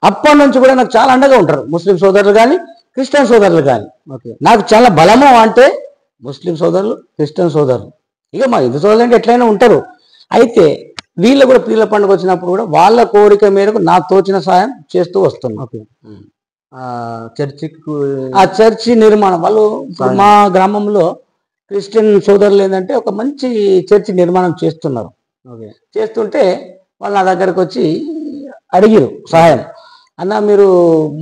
అప్పటి నుంచి కూడా నాకు చాలా అండగా ఉంటారు ముస్లిం సోదరులు కానీ క్రిస్టియన్ సోదరులు కానీ. నాకు చాలా బలము అంటే ముస్లిం సోదరులు, క్రిస్టియన్ సోదరులు, ఇక మా హిందూ సోదరులు అంటే ఎట్లయినా ఉంటారు. అయితే వీళ్ళు కూడా పీర్ల పండుగ వచ్చినప్పుడు కూడా వాళ్ళ కోరిక మేరకు నాకు తోచిన సాయం చేస్తూ వస్తున్నాం. చర్చి నిర్మాణం వాళ్ళు మా గ్రామంలో క్రిస్టియన్ సోదరులు ఏంటంటే ఒక మంచి చర్చి నిర్మాణం చేస్తున్నారు. చేస్తుంటే వాళ్ళు నా దగ్గరకు వచ్చి అడిగిరు సహాయం. అన్న మీరు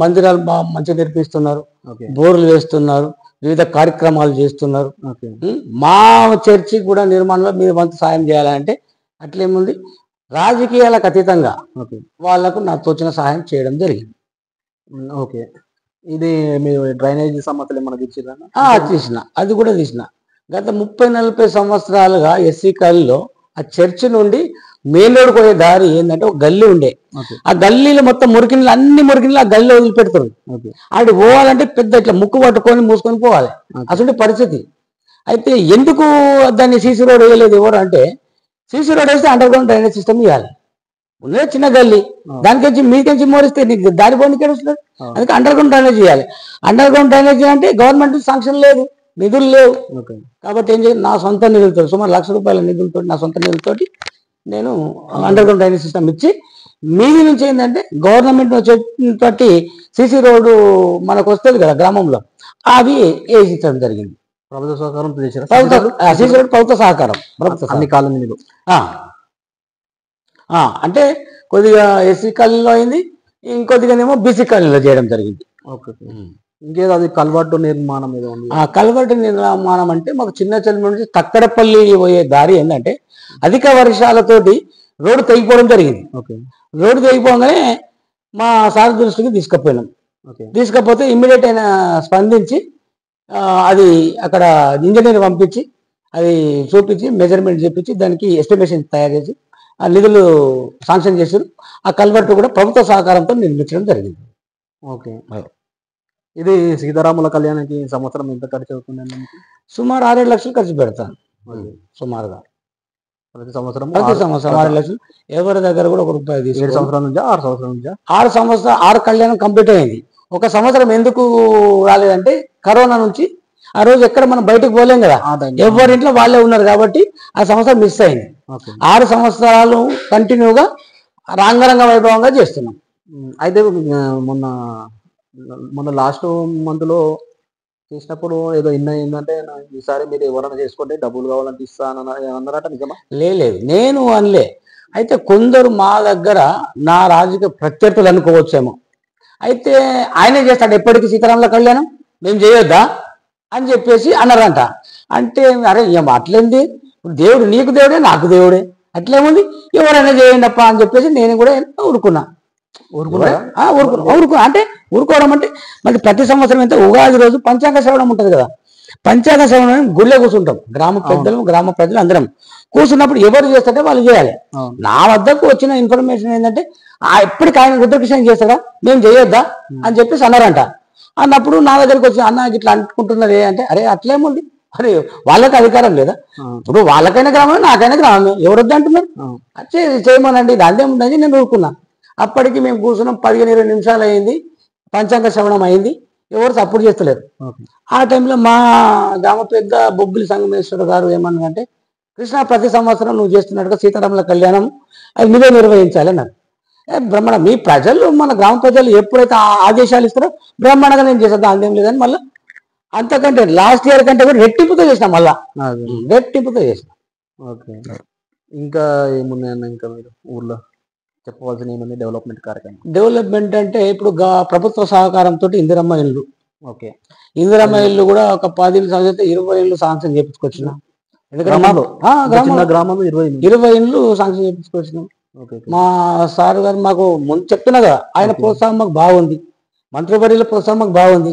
మందిరాలు బాగా మంచిగా నిర్మిస్తున్నారు, బోర్లు వేస్తున్నారు, వివిధ కార్యక్రమాలు చేస్తున్నారు, మా చర్చి కూడా నిర్మాణంలో మీరు వంతు సాయం చేయాలంటే అట్లేముంది రాజకీయాలకు అతీతంగా వాళ్లకు నాకు తోచిన సహాయం చేయడం జరిగింది. ఓకే. ఇది మీరు డ్రైనేజీ సమస్యలు ఏమన్నా తీసిన అది కూడా తీసిన. గత 30-40 సంవత్సరాలుగా ఎస్సీ కాలనీలో ఆ చర్చి నుండి మెయిన్ రోడ్ పోయే దారి ఏంటంటే ఒక గల్లీ ఉండే. ఆ గల్లీలో మొత్తం అన్ని మురికినీళ్ళు ఆ గల్లీలో వదిలిపెడతారు. ఆడి పోవాలంటే పెద్ద ఇట్లా ముక్కు పట్టుకొని మూసుకొని పోవాలి అసలు పరిస్థితి. అయితే ఎందుకు దాన్ని సీసీ రోడ్ వేయలేదు ఎవరు అంటే, సీసీ రోడ్ వేస్తే అండర్ గ్రౌండ్ డ్రైనేజ్ సిస్టమ్ ఇవ్వాలి. ఉన్నదే చిన్న గల్లీ, దానికించి మీకెంచి మోరిస్తే నీకు దారి పోనీకే వస్తుంది. అందుకే అండర్ గ్రౌండ్ డ్రైనేజ్ చేయాలి. అండర్ గ్రౌండ్ డ్రైనేజ్ అంటే గవర్నమెంట్ శాంక్షన్ లేదు, నిధులు లేవు. కాబట్టి ఏం చేయాలి, నా సొంత నిధులతో సుమారు 1 లక్ష రూపాయల నిధులతో నా సొంత నిధులతోటి నేను అండర్ గ్రౌండ్ డ్రైనేజ్ సిస్టమ్ ఇచ్చి, మీది నుంచి ఏంటంటే గవర్నమెంట్ వచ్చేటట్టు సీసీ రోడ్డు మనకు వస్తుంది కదా గ్రామంలో, అవి వేయించడం జరిగింది. ప్రభుత్వ సహకారం సీసీ రోడ్ ప్రభుత్వ సహకారం అన్ని కాలనీలు. అంటే కొద్దిగా ఎస్సీ కాలనీలో అయింది, ఇంకొద్దిగానేమో బీసీ కాలనీలో చేయడం జరిగింది. ఓకే. ఇంకేదో అది కల్వర్టు నిర్మాణం ఏదో ఉంది. కల్వర్టు నిర్మాణం అంటే మాకు చిన్న చెల్లి నుంచి తక్కడపల్లి పోయే దారి ఏంటంటే అధిక వర్షాలతోటి రోడ్డు తెగిపోవడం జరిగింది. రోడ్డు తెగిపోగానే మా సార్ దృష్టికి తీసుకుపోయినాం. తీసుకపోతే ఇమ్మీడియట్ అయినా స్పందించి అది అక్కడ ఇంజనీర్ పంపించి అది చూపించి మెజర్మెంట్ చేపించి దానికి ఎస్టిమేషన్ తయారు చేసి ఆ నిధులు శాంక్షన్ చేశారు. ఆ కల్వర్టు కూడా ప్రభుత్వ సహకారంతో నిర్మించడం జరిగింది. ఓకే. ఇది సీతారాముల కళ్యాణానికి సంవత్సరం ఎంత ఖర్చు అవుతుంది? సుమారు 6-7 లక్షలు ఖర్చు పెడతాను సుమారుగా. ప్రతి సంవత్సరం 6 లక్షలు. ఎవరి దగ్గర కూడా 1 రూపాయి తీసుకు 7 సంవత్సరాల నుంచి 6 సంవత్సరాల నుంచి 6 సంవత్సరాలు 6 కళ్యాణం కంప్లీట్ అయింది. 1 సంవత్సరం ఎందుకు రాలేదంటే కరోనా నుంచి ఆ రోజు ఎక్కడ మనం బయటకు పోలేం కదా, ఎవరింట్లో వాళ్ళే ఉన్నారు కాబట్టి ఆ సంవత్సరం మిస్ అయింది. 6 సంవత్సరాలు కంటిన్యూగా రంగరంగ వైభవంగా చేస్తున్నాం. అయితే మొన్న లాస్ట్ మంత్ లో చేసినప్పుడు ఏదో ఏంటంటే ఈసారి మీరు ఎవరైనా చేసుకోండి డబ్బులు కావాలంటే ఇస్తాను అన్నారట, నిజమా? లేదు, నేను అనలే. అయితే కొందరు మా దగ్గర నా రాజకీయ ప్రత్యర్థులు అనుకోవచ్చేమో, అయితే ఆయనే చేస్తాడు ఎప్పటికీ సీతారాముల కళ్యాణం, మేము చేయొద్దా అని చెప్పేసి అన్నారంట. అంటే అరే అట్లేంది, దేవుడు నీకు దేవుడే నాకు దేవుడే, అట్లేముంది ఎవరైనా చేయండి అప్ప అని చెప్పేసి నేను కూడా ఊరుకున్నా. అంటే ఊరుకోవడం అంటే మరి ప్రతి సంవత్సరం అయితే ఉగాది రోజు పంచాంగ శ్రవణం ఉంటుంది కదా, పంచాంగ శ్రవణం గుళ్ళో కూర్చుంటాం గ్రామ పెద్దలు గ్రామ ప్రజలు అందరం కూర్చున్నప్పుడు ఎవరు చేస్తాడే వాళ్ళు చేయాలి. నా వద్దకు వచ్చిన ఇన్ఫర్మేషన్ ఏంటంటే ఎప్పటికి ఆయన రుద్రకృష్ణ చేస్తాడా, మేము చేయొద్దా అని చెప్పేసి అన్నారంట. అన్నప్పుడు నా దగ్గరికి వచ్చి అన్న ఇట్లా అనుకుంటున్నారే అంటే, అరే అట్లేముంది అరే వాళ్ళకి అధికారం లేదా? ఇప్పుడు వాళ్ళకైనా గ్రామమే, నాకైనా గ్రామమే, ఎవరు వద్దు అంటున్నారు? చేయమనండి, దాంట్లో ఏముందని నేను ఊరుకున్నా. అప్పటికి మేము కూర్చున్నాం, 15-20 నిమిషాలు అయింది, పంచాంగ శ్రవణం అయింది, ఎవరు సపోర్ట్ చేస్తలేరు. ఆ టైంలో మా గ్రామ పెద్ద బొబ్బిలి సంగమేశ్వర గారు ఏమన్నారంటే, కృష్ణ ప్రతి సంవత్సరం నువ్వు చేస్తున్నట్టుగా సీతారాముల కళ్యాణం అది నువ్వే నిర్వహించాలి అన్నారు. బ్రహ్మణ మీ ప్రజలు, మన గ్రామ ప్రజలు ఎప్పుడైతే ఆదేశాలు ఇస్తారో బ్రహ్మాండంగా నేను చేసేది, దాని లేదని మళ్ళీ అంతకంటే లాస్ట్ ఇయర్ కంటే కూడా రెట్టింపుతో చేసిన, మళ్ళా రెట్టింపుతో చేసిన. ఓకే. ఇంకా ఏమున్నాయన్న ఇంకా మీరు ఊర్లో చెప్పవలసిన ఏముంది డెవలప్మెంట్ కార్యక్రమం? డెవలప్మెంట్ అంటే ఇప్పుడు ప్రభుత్వ సహకారంతో ఇందిరమ్మ ఇల్లు. ఓకే. ఇందిరమ్మ ఇల్లు కూడా ఒక 10 సంవత్సరాలు 20 ఇల్లు శాంక్షన్ చేయించుకొచ్చినాం. ఎందుకంటే గ్రామంలో 20 ఇల్లు శాంక్షన్ చేయించుకొచ్చినాం. మా సార్ గారు మాకు ముందు చెప్తున్నా కదా, ఆయన ప్రోత్సాహం మాకు బాగుంది, మంత్రివర్యుల ప్రోత్సాహం మాకు బాగుంది.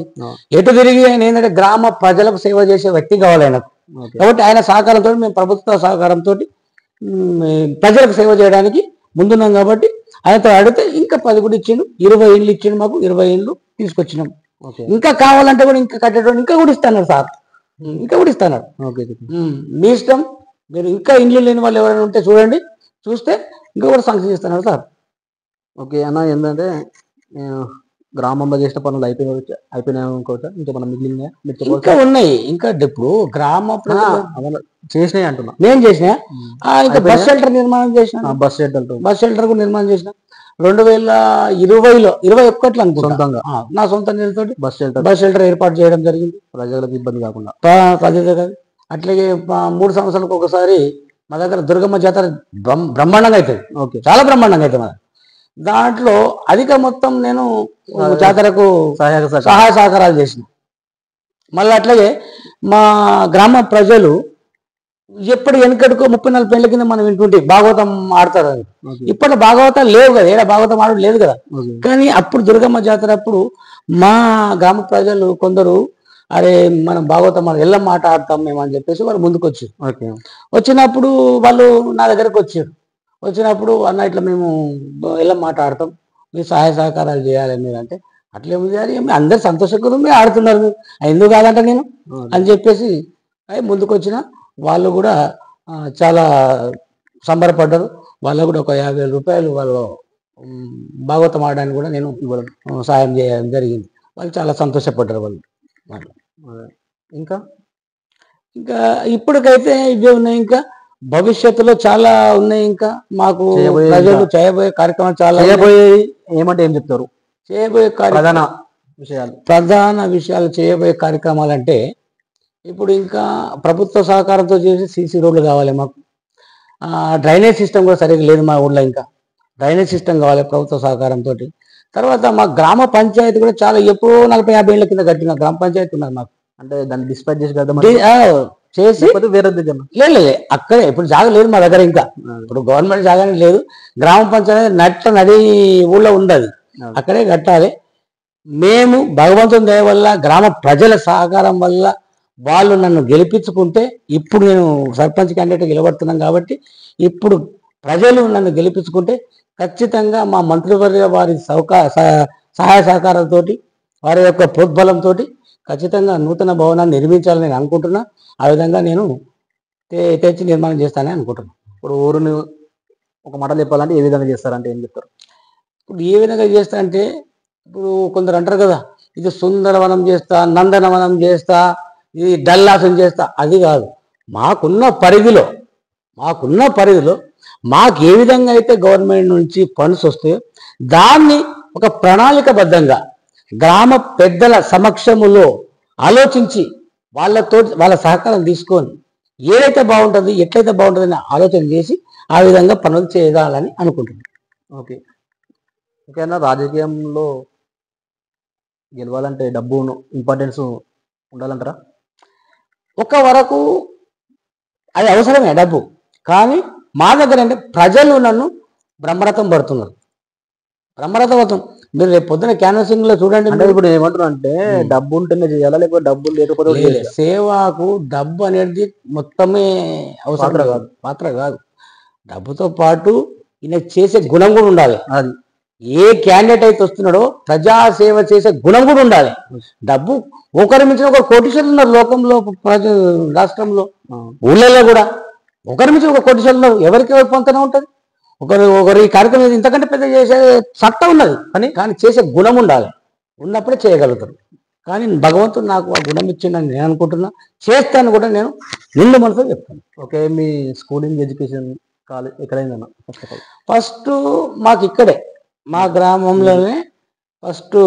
ఎటు తిరిగి ఆయన ఏంటంటే గ్రామ ప్రజలకు సేవ చేసే వ్యక్తి కావాలి ఆయనకు. కాబట్టి ఆయన సహకారంతో, మేము ప్రభుత్వ సహకారంతో ప్రజలకు సేవ చేయడానికి ముందున్నాం. కాబట్టి ఆయనతో అడిగితే ఇంకా 10 కూడా ఇచ్చిండు, 20 ఇళ్ళు ఇచ్చిండు, మాకు 20 ఇళ్ళు తీసుకొచ్చినాం. ఇంకా కావాలంటే కూడా ఇంకా కట్టేటోడు ఇంకా కూడా ఇస్తాను సార్, ఇంకా కూడా ఇస్తాను. మీ ఇష్టం, మీరు ఇంకా ఇండ్లు లేని వాళ్ళు ఎవరైనా ఉంటే చూడండి, చూస్తే ఇంకా కూడా శాంక్షన్ చేస్తున్నారు సార్. ఓకే అన్న, ఏంటంటే గ్రామంలో చేసిన పనులు అయిపోయినాయి అనుకోవచ్చా? ఇంకా మనం మిగిలిన ఇంకా ఉన్నాయి. ఇంకా ఇప్పుడు గ్రామ చేసినాయి అంటున్నా, నేను చేసిన. ఇంకా బస్ షెల్టర్ నిర్మాణం చేసిన, బస్ షెల్టర్ కూడా నిర్మాణం చేసిన 2020లో 21 అనుకుంటా, నా సొంత నిధులతో బస్ షెల్టర్ ఏర్పాటు చేయడం జరిగింది, ప్రజలకు ఇబ్బంది కాకుండా. అట్లాగే 3 సంవత్సరాలకు ఒకసారి మా దగ్గర దుర్గమ్మ జాతర బ్రహ్మాండంగా అవుతుంది. ఓకే, చాలా బ్రహ్మాండంగా అవుతుంది. దాంట్లో అధిక మొత్తం నేను జాతరకు సహాయ సహకారాలు చేసిన. మళ్ళీ అట్లాగే మా గ్రామ ప్రజలు ఎప్పుడు వెనకడుకో 30-40 ఏళ్ళ కింద మనం వింటుంటే భాగవతం ఆడతారు. ఇప్పట్లో భాగవతాలు లేవు కదా, ఏడా భాగవతం ఆడడం లేదు కదా. కానీ అప్పుడు దుర్గమ్మ జాతర అప్పుడు మా గ్రామ ప్రజలు కొందరు, అరే మనం భాగవతం ఎల్లమ్మ మాట ఆడతాం మేము అని చెప్పేసి వాళ్ళు ముందుకు వచ్చారు. వచ్చినప్పుడు వాళ్ళు నా దగ్గరకు వచ్చారు. వచ్చినప్పుడు అన్న ఇట్లా మేము ఎల్లమ్మ మాట ఆడతాం, మీరు సహాయ సహకారాలు చేయాలి మీరు అంటే, అట్లే ఉంది అని అందరు సంతోషంగా మీరు ఆడుతున్నారు, ఎందుకు కాదంట నేను అని చెప్పేసి ముందుకు వచ్చిన. వాళ్ళు కూడా చాలా సంబరపడ్డారు. వాళ్ళకు కూడా ఒక 50,000 రూపాయలు వాళ్ళు భాగవతం ఆడడానికి కూడా నేను ఇవ్వడం, సాయం చేయడం జరిగింది. వాళ్ళు చాలా సంతోషపడ్డారు వాళ్ళు. ఇంకా ఇంకా ఇప్పటికైతే ఇవే ఉన్నాయి. ఇంకా భవిష్యత్తులో చాలా ఉన్నాయి. ఇంకా మాకు ప్రజలు చేయబోయే కార్యక్రమాలు చాలా. ఏమంటే ఏం చెప్తారు? చేయబోయే ప్రధాన విషయాలు చేయబోయే కార్యక్రమాలు అంటే, ఇప్పుడు ఇంకా ప్రభుత్వ సహకారంతో చేసి సీసీ రోడ్లు కావాలి మాకు. డ్రైనేజ్ సిస్టమ్ కూడా సరిగ్గా లేదు మా ఊళ్ళో. ఇంకా డ్రైనేజ్ సిస్టమ్ కావాలి ప్రభుత్వ సహకారంతో. తర్వాత మా గ్రామ పంచాయతీ కూడా చాలా ఎప్పుడో 40-50 ఏళ్ళ కింద కట్టిన గ్రామ పంచాయతీ ఉన్నది మాకు. అంటే దాన్ని డిస్పాచ్ చేసి చేసి వేరే దగ్గర లేదు, అక్కడే ఇప్పుడు జాగా లేదు మా దగ్గర. ఇంకా ఇప్పుడు గవర్నమెంట్ జాగానే లేదు. గ్రామ పంచాయతీ నది ఊళ్ళో ఉంది, అక్కడే కట్టాలి. మేము భగవంతుని దయ వల్ల, గ్రామ ప్రజల సహకారం వల్ల వాళ్ళు నన్ను గెలిపించుకుంటే, ఇప్పుడు నేను సర్పంచ్ క్యాండిడేట్ గెలబడుతున్నాం కాబట్టి, ఇప్పుడు ప్రజలు నన్ను గెలిపించుకుంటే ఖచ్చితంగా మా మంత్రివర్య వారి సహాయ సహకారాలతో, వారి యొక్క ప్రోద్బలంతో ఖచ్చితంగా నూతన భవనాన్ని నిర్మించాలని నేను అనుకుంటున్నా. ఆ విధంగా నేను తెచ్చి నిర్మాణం చేస్తానని అనుకుంటున్నాను. ఇప్పుడు ఊరుని ఒక మాట చెప్పాలంటే ఏ విధంగా చేస్తారంటే ఏం చెప్తారు? ఇప్పుడు ఏ విధంగా చేస్తా అంటే, ఇప్పుడు కొందరు అంటారు కదా, ఇది సుందరవనం చేస్తా, నందనవనం చేస్తా, ఇది డల్లాసం చేస్తా. అది కాదు. మాకున్న పరిధిలో మాకు ఏ విధంగా అయితే గవర్నమెంట్ నుంచి ఫండ్స్ వస్తాయో దాన్ని ఒక ప్రణాళికబద్ధంగా గ్రామ పెద్దల సమక్షములో ఆలోచించి వాళ్ళ సహకారం తీసుకొని ఏదైతే బాగుంటుంది, ఎట్లయితే బాగుంటుందని ఆలోచన చేసి ఆ విధంగా పనులు చేయాలని అనుకుంటున్నాను. ఓకే. ఇంకైనా రాజకీయంలో గెలవాలంటే డబ్బు ఇంపార్టెన్స్ ఉండాలంటారా? ఒక వరకు అది అవసరమే డబ్బు. కానీ మా దగ్గర అంటే ప్రజలు నన్ను బ్రహ్మరథం పడుతున్నారు. మీరు రేపు పొద్దున క్యాన్వసింగ్ లో చూడండి. ఇప్పుడు ఏమంటారు అంటే, డబ్బు ఉంటేనే చేయాలా, లేకపోతే డబ్బు లేకపోతే సేవకు డబ్బు అనేది మొత్తమే అవసరం పాత్ర కాదు. డబ్బుతో పాటు ఈయన చేసే గుణం కూడా ఉండాలి. ఏ క్యాండిడేట్ అయితే వస్తున్నాడో ప్రజాసేవ చేసే గుణం కూడా ఉండాలి. డబ్బు ఒకరి మించిన ఒకరు కోటీశ్వరులు ఉన్నారు లోకంలో, రాష్ట్రంలో, ఊళ్ళల్లో కూడా ఒకరి మించిన ఒక కోటీశ్వరులు ఉన్నారు. ఎవరికి ఎవరు పొంతనే ఉంటుంది. ఒకరు ఈ కార్యక్రమం ఇంతకంటే పెద్ద చేసే సత్తా ఉన్నది, కానీ చేసే గుణం ఉండాలి. ఉన్నప్పుడే చేయగలుగుతారు. కానీ భగవంతుడు నాకు ఆ గుణం ఇచ్చిందని నేను అనుకుంటున్నా. చేస్తాను కూడా నేను నిండు మనసులో చెప్తాను. ఓకే, మీ స్కూలింగ్ ఎడ్యుకేషన్ కాలేజ్ ఎక్కడైందన్న? ఫస్ట్ మాకు ఇక్కడే మా గ్రామంలోనే ఫస్ట్.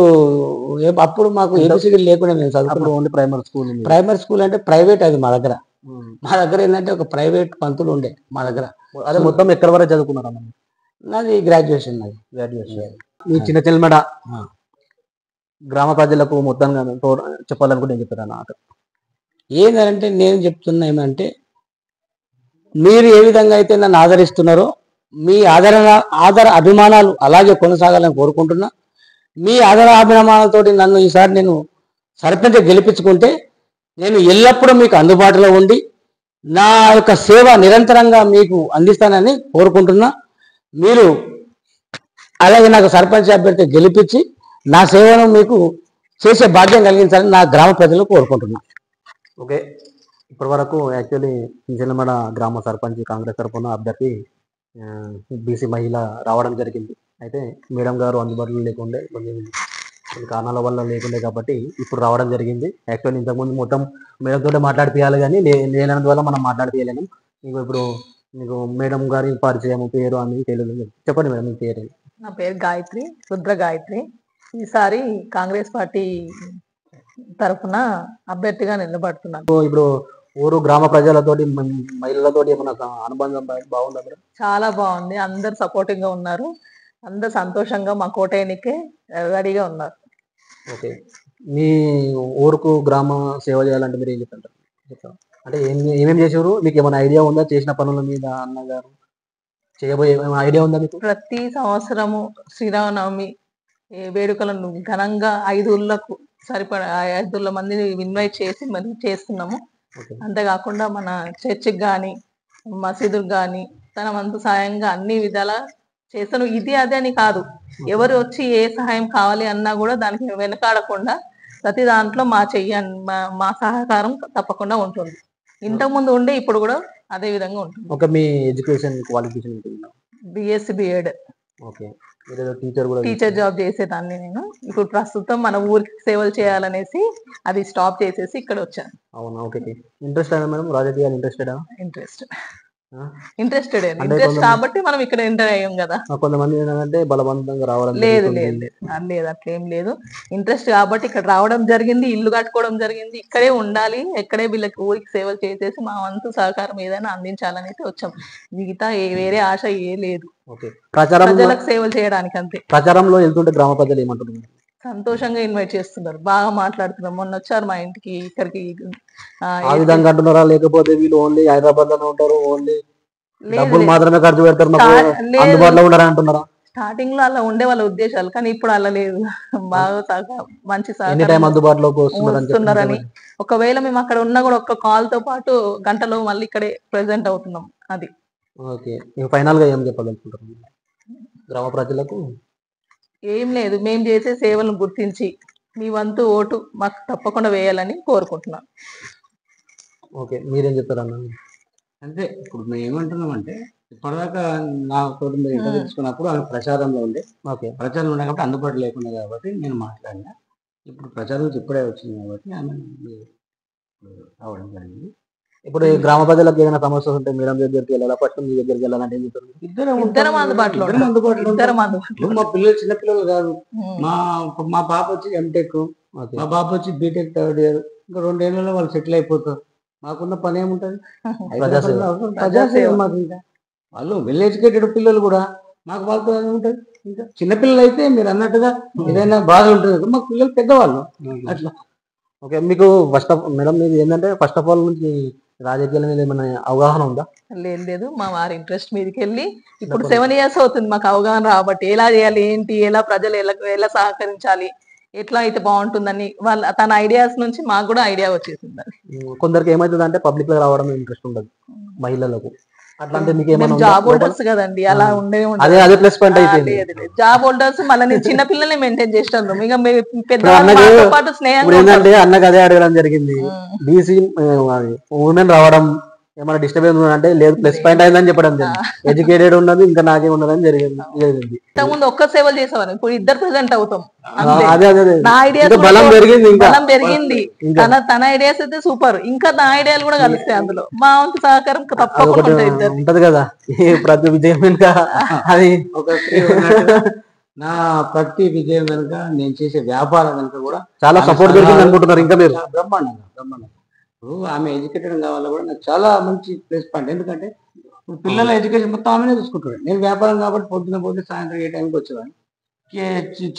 అప్పుడు మాకు ఏబిసిడి లేకుండా మేము చదువుకున్నాం. Only primary school. Primary school అంటే ప్రైవేట్ అది మా దగ్గర. మా దగ్గర ఏంటంటే ఒక ప్రైవేట్ పంతులు ఉండే మా దగ్గర. అదే మొత్తం ఎక్కడ వరకు చదువుకున్నారన్న? నాది గ్రాడ్యుయేషన్. మీ చిన్న చెల్మెడ గ్రామ ప్రజలకు మొత్తంగా చెప్పాలనుకుంటే ఏం చెప్తారన్న? ఏంటంటే నేను చెప్తున్నా ఏమంటే, మీరు ఏ విధంగా అయితే నన్ను ఆదరిస్తున్నారో మీ ఆదర అభిమానాలు అలాగే కొనసాగాలని కోరుకుంటున్నా. మీ ఆదర అభిమానాలతోటి నన్ను ఈసారి నేను సర్పంచ్ గెలిపించుకుంటే నేను ఎల్లప్పుడూ మీకు అందుబాటులో ఉండి నా యొక్క సేవ నిరంతరంగా మీకు అందిస్తానని కోరుకుంటున్నా. మీరు అలాగే నాకు సర్పంచ్ అభ్యర్థి గెలిపించి నా సేవను మీకు చేసే భాగ్యం కలిగించాలని నా గ్రామ ప్రజలు కోరుకుంటున్నా. ఓకే, ఇప్పటి వరకు యాక్చువల్లీ ఇంజలమడ గ్రామ సర్పంచ్ కాంగ్రెస్ తరఫున అభ్యర్థి బీసీ మహిళ రావడం జరిగింది. అయితే మేడం గారు అందుబాటులో లేకుండే, కొన్ని కారణాల వల్ల లేకుండే కాబట్టి ఇప్పుడు రావడం జరిగింది. యాక్చువల్లీ ఇంతకుముందు మొత్తం మేడంతో మాట్లాడిపియాలి, కానీ లేనందువల్ల మనం మాట్లాడిపియలేము. ఇప్పుడు మీకు మేడం గారి పరిచయం, పేరు అనేది తెలియదు. చెప్పండి మేడం, మీ పేరు? నా పేరు గాయత్రి, రుద్ర గాయత్రి. ఈసారి కాంగ్రెస్ పార్టీ తరఫున అభ్యర్థిగా నిలబడుతున్నాను. ఇప్పుడు ఊరు గ్రామ ప్రజలతోటి మహిళలతోటి ఏమన్నా అనుబంధం బాగుందా? చాలా బాగుంది. అందరు సపోర్టింగ్ గా ఉన్నారు. అందరు సంతోషంగా మా కోటయ్యనికే రెడీగా ఉన్నారు. ఓకే, మీ ఊరుకు గ్రామ సేవ చేయాలంటే మీరు ఏం చెప్తారు? అంటే ఏమేమి చేసారు? మీకు ఏమైనా ఐడియా ఉందా చేసిన పనుల మీద? అన్నగారు చేయబోయే ఐడియా ఉందా మీకు? ప్రతి సంవత్సరము శ్రీరామనవమి వేడుకలను ఘనంగా 5 ఊళ్ళకు సరిపడా 5 ఊళ్ళ మందిని ఇన్వైట్ చేసి మరి చేస్తున్నాము. అంతేకాకుండా మన చర్చికి కానీ మసీదుకి కానీ తన వంతు సాయంగా అన్ని విధాలా చేస్తాను. ఇది అదే అని కాదు, ఎవరు వచ్చి ఏ సహాయం కావాలి అన్నా కూడా దానికి వెనకాడకుండా ప్రతి దాంట్లో మా సహకారం తప్పకుండా ఉంటుంది. ఇంతకు ముందు ఉండే ఇప్పుడు కూడా అదే విధంగా ఉంటుంది. ఓకే, మీ ఎడ్యుకేషన్ క్వాలిఫికేషన్ ఉంటుందా? BSc BEd. Okay, teacher job చేసేదాన్ని నేను. ఇప్పుడు ప్రస్తుతం మన ఊరికి సేవలు చేయాలనేసి అది స్టాప్ చేసేసి ఇక్కడ వచ్చాను. అవునా? ఓకే, ఇంట్రెస్ట్ మేడం రాజకీయాలు? ఇంట్రెస్టెడ్ కాబట్టి మనం ఇక్కడ ఎంటర్ అయ్యాం కదా. కొంతమంది ఏంటంటే బలవంతంగా రావడం లేదు, అట్లేం లేదు. ఇంట్రెస్ట్ కాబట్టి ఇక్కడ రావడం జరిగింది, ఇల్లు కట్టుకోవడం జరిగింది. ఇక్కడే ఉండాలి, ఇక్కడే వీళ్ళకి ఊరికి సేవలు చేసేసి మా వంతు సహకారం ఏదైనా అందించాలని అయితే వచ్చాం. మిగతా వేరే ఆశ ఏ లేదు. ప్రజలకు సేవలు చేయడానికి అంతే. ప్రచారంలో వెళ్తుంటే గ్రామ ప్రజలు ఏమంటున్నారు? సంతోషంగా ఇన్వైట్ చేస్తున్నారు, బాగా మాట్లాడుతున్నారు. మొన్న వచ్చారు మా ఇంటికి, ఇక్కడికి. ఆ విధంగా అంటున్నారా? లేకపోతే వీళ్ళు ఓన్లీ హైదరాబాద్ లోనే ఉంటారు, ఓన్లీ డబ్బులు మాత్రమే ఖర్చు పెడతారు, అందుబాటులో ఉంటారా అంటున్నారా? స్టార్టింగ్ లో అలా ఉండే వాళ్ళ ఉద్దేశాలు, కానీ ఇప్పుడు అలా లేదు. బాగా మంచి అందుబాటులోకి వస్తున్నారని. ఒకవేళ మేము అక్కడ ఉన్నా కూడా ఒక్క కాల్ తో పాటు గంటలో మళ్ళీ ఇక్కడే ప్రెసెంట్ అవుతున్నాం. అది. ఓకే, ఫైనల్ గా ఏం చెప్పాలనుకుంటారు గ్రామ ప్రజలకు? ఏం లేదు, మేము చేసే సేవలను గుర్తించి మీ వంతు ఓటు మాకు తప్పకుండా వేయాలని కోరుకుంటున్నాం. ఓకే, మీరేం చెప్తారన్న? అంటే ఇప్పుడు మేము ఏమంటున్నామంటే, ఇప్పటిదాకా నాతో మీరు ఇంటర్ తెచ్చుకున్నప్పుడు ఆమె ప్రచారంలో ఉండే. ఓకే, ప్రచారం ఉండే కాబట్టి అందుబాటులో లేకుండా కాబట్టి నేను మాట్లాడినా. ఇప్పుడు ప్రచారం ఇప్పుడే వచ్చింది కాబట్టి ఆమె రావడం జరిగింది. ఇప్పుడు ఈ గ్రామ ప్రజలకు ఏదైనా సమస్యలు ఉంటే మేడం దగ్గరికి వెళ్ళాలా, ఫస్ట్ మీ దగ్గరికి వెళ్ళాలంటే ఏం చెప్తారు? ఇద్దరం అందుబాటులో. మా పిల్లలు చిన్న పిల్లలు కాదు. మా పాప వచ్చి ఎంటెక్, మా పాప వచ్చి బీటెక్ 3rd year. ఇంకా 2 ఏళ్లలో వాళ్ళు సెటిల్ అయిపోతారు. మాకున్న పని ఏముంటది? ప్రజాసేవ. మాకు ఇంకా వాళ్ళు వెల్ ఎడ్యుకేటెడ్ పిల్లలు కూడా మాకు వాళ్ళతో ఏముంటది? ఇంకా చిన్నపిల్లలు అయితే మీరు అన్నట్టుగా ఏదైనా బాధ ఉంటుంది, మాకు పిల్లలు పెద్దవాళ్ళు అట్లా. ఓకే, మీకు మేడం మీది ఏంటంటే ఫస్ట్ ఆఫ్ ఆల్ నుంచి రాజకీయాల మీద ఏమైనా అవగాహన ఉందా? లేదు, మా వారి ఇంట్రెస్ట్ మీదకి వెళ్ళి ఇప్పుడు 7 years అవుతుంది మాకు అవగాహన రాబట్టి. ఎలా చేయాలి, ఏంటి, ఎలా ప్రజలు ఎలా సహకరించాలి, ఎట్లా అయితే బాగుంటుందని తన ఐడియాస్ నుంచి మాకు కూడా ఐడియా వచ్చేసింది. కొందరికి ఏమవుతుంది అంటే పబ్లిక్ లో రావడం ఇంట్రెస్ట్ ఉండదు మహిళలకు. అట్లాంటి మీకు ఏమైనా ఉందా జాబ్ లోపల? హోల్డర్స్ కదండి, అలా ఉండే అదే ప్లస్ పాయింట్ అయిపోయింది. జాబ్ హోల్డర్స్ మళ్ళీ చిన్న పిల్లల్ని మెయింటైన్ చేస్తాను. ఇక పెద్ద అన్నకు వాళ్ళతో పాటు ఇప్పుడు స్నేహంగా ఏంటంటే అన్నకు అదే అడగడం జరిగింది. బీసీ ఉమెన్ రావడం ఏమైనా డిస్టర్బెన్స్ అంటే లేదు, ప్లస్ పాయింట్ అయిందని చెప్పడం జరిగింది. ఎడ్యుకేటెడ్ ఉన్నది, ఇంకా నాకే ఉన్నదని జరిగింది. ఇంతకుముందు ఒక్క సేవలు చేసేవారు, ఇప్పుడు ఇద్దరు ప్రెసెంట్ అవుతాం. అదే అదే అదే. నా ఐడియాస్ ఇంకా బలం పెరిగింది, ఇంకా బలం పెరిగింది. తన ఐడియాస్ అయితే సూపర్, ఇంకా నా ఐడియాలు కూడా కలుస్తాయి అందులో. మా వంతు సహకారం తప్పకుండా అదొకటి ఉంటుంది ఇద్దరిది. ఉంటది కదా ఈ ప్రతి విజయం వెనుక. అది ఒక స్త్రీ ఉన్నట్టుగా నా ప్రతి విజయం వెనుక, నేను చేసే వ్యాపారం వెనుక కూడా చాలా సపోర్ట్ దొరికింది అనుకుంటున్నారు ఇంకా మీరు? బ్రహ్మాండంగా. ఇప్పుడు ఆమె ఎడ్యుకేటెడ్ కావాల కూడా నాకు చాలా మంచి ప్లేస్ పాయింట్. ఎందుకంటే ఇప్పుడు పిల్లల ఎడ్యుకేషన్ మొత్తం ఆమెనే చూసుకుంటాడు. నేను వ్యాపారం కాబట్టి పొద్దున పోతే సాయంత్రం ఏ టైంకి వచ్చేవాడిని.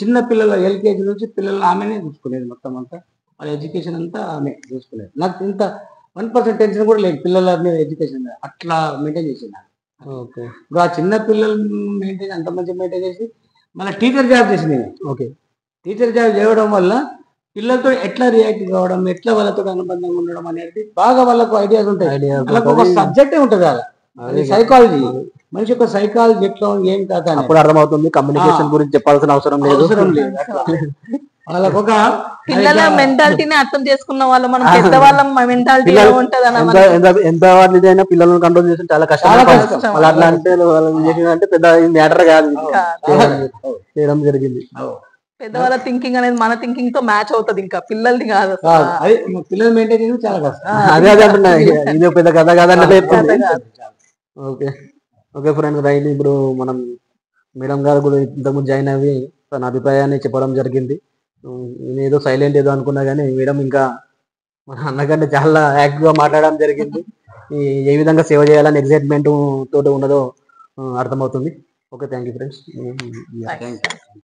చిన్న పిల్లల ఎల్కేజీ నుంచి పిల్లలు ఆమెనే చూసుకునేది మొత్తం అంతా. వాళ్ళ ఎడ్యుకేషన్ అంతా ఆమె చూసుకునేది. నాకు ఇంత 1% టెన్షన్ కూడా లేదు పిల్లల మీద ఎడ్యుకేషన్ మీద. అట్లా మెయింటైన్ చేసింది. ఓకే. ఇప్పుడు ఆ చిన్న పిల్లలు మెయింటైన్ అంత మంచిగా మెయింటైన్ చేసి మళ్ళీ టీచర్ జాబ్ చేసింది. ఓకే. టీచర్ జాబ్ చేయడం వల్ల పిల్లలతో ఎట్లా రియాక్ట్ కావడం, ఎట్లా వాళ్ళతో అనుబంధంగా ఉండడం అనేది బాగా వాళ్ళకు ఐడియాస్ ఉంటాయి. వాళ్ళకు ఒక సబ్జెక్టే ఉంటుంది కదా, అది సైకాలజీ. మనిషి యొక్క సైకాలజీ ఎట్లా ఏం కాదు అప్పుడు అర్థమవుతుంది. కమ్యూనికేషన్ గురించి చెప్పాల్సిన అవసరం లేదు. వాళ్ళకు ఒక పిల్లల మెంటాలిటీని అర్థం చేసుకున్న వాళ్ళు, మనం పెద్దవాళ్ళ మెంటాలిటీ ఉంటది ఎంత వాటిదైనా పిల్లలను కంట్రోల్ చేసి చాలా కష్టం. వాళ్ళు అట్లా అంటే అంటే పెద్ద మ్యాటర్ కాదు, చేయడం జరిగింది. పెద్దవాళ్ళ థింకింగ్ అనేది మన థింకింగ్ తో మ్యాచ్ అవుతుంది, ఇంకా పిల్లలది కాదు. పిల్లలు మెయింటైన్ చేయడం చాలా కష్టం. అదే అదే అంటున్నా, ఇది పెద్ద కథ కాదని చెప్తుంది. Okay okay friends, right. ఇప్పుడు మనం మేడం గారు కూడా ఇంతకుముందు జాయిన్ అయ్యి తన అభిప్రాయాన్ని చెప్పడం జరిగింది. నేను ఏదో సైలెంట్ ఏదో అనుకున్నా కానీ మేడం ఇంకా మన అన్నకంటే చాలా యాక్టివ్గా మాట్లాడడం జరిగింది. ఏ విధంగా సేవ చేయాలని ఎగ్జైట్మెంట్ తోటి ఉన్నదో అర్థమవుతుంది. Okay, thank you friends.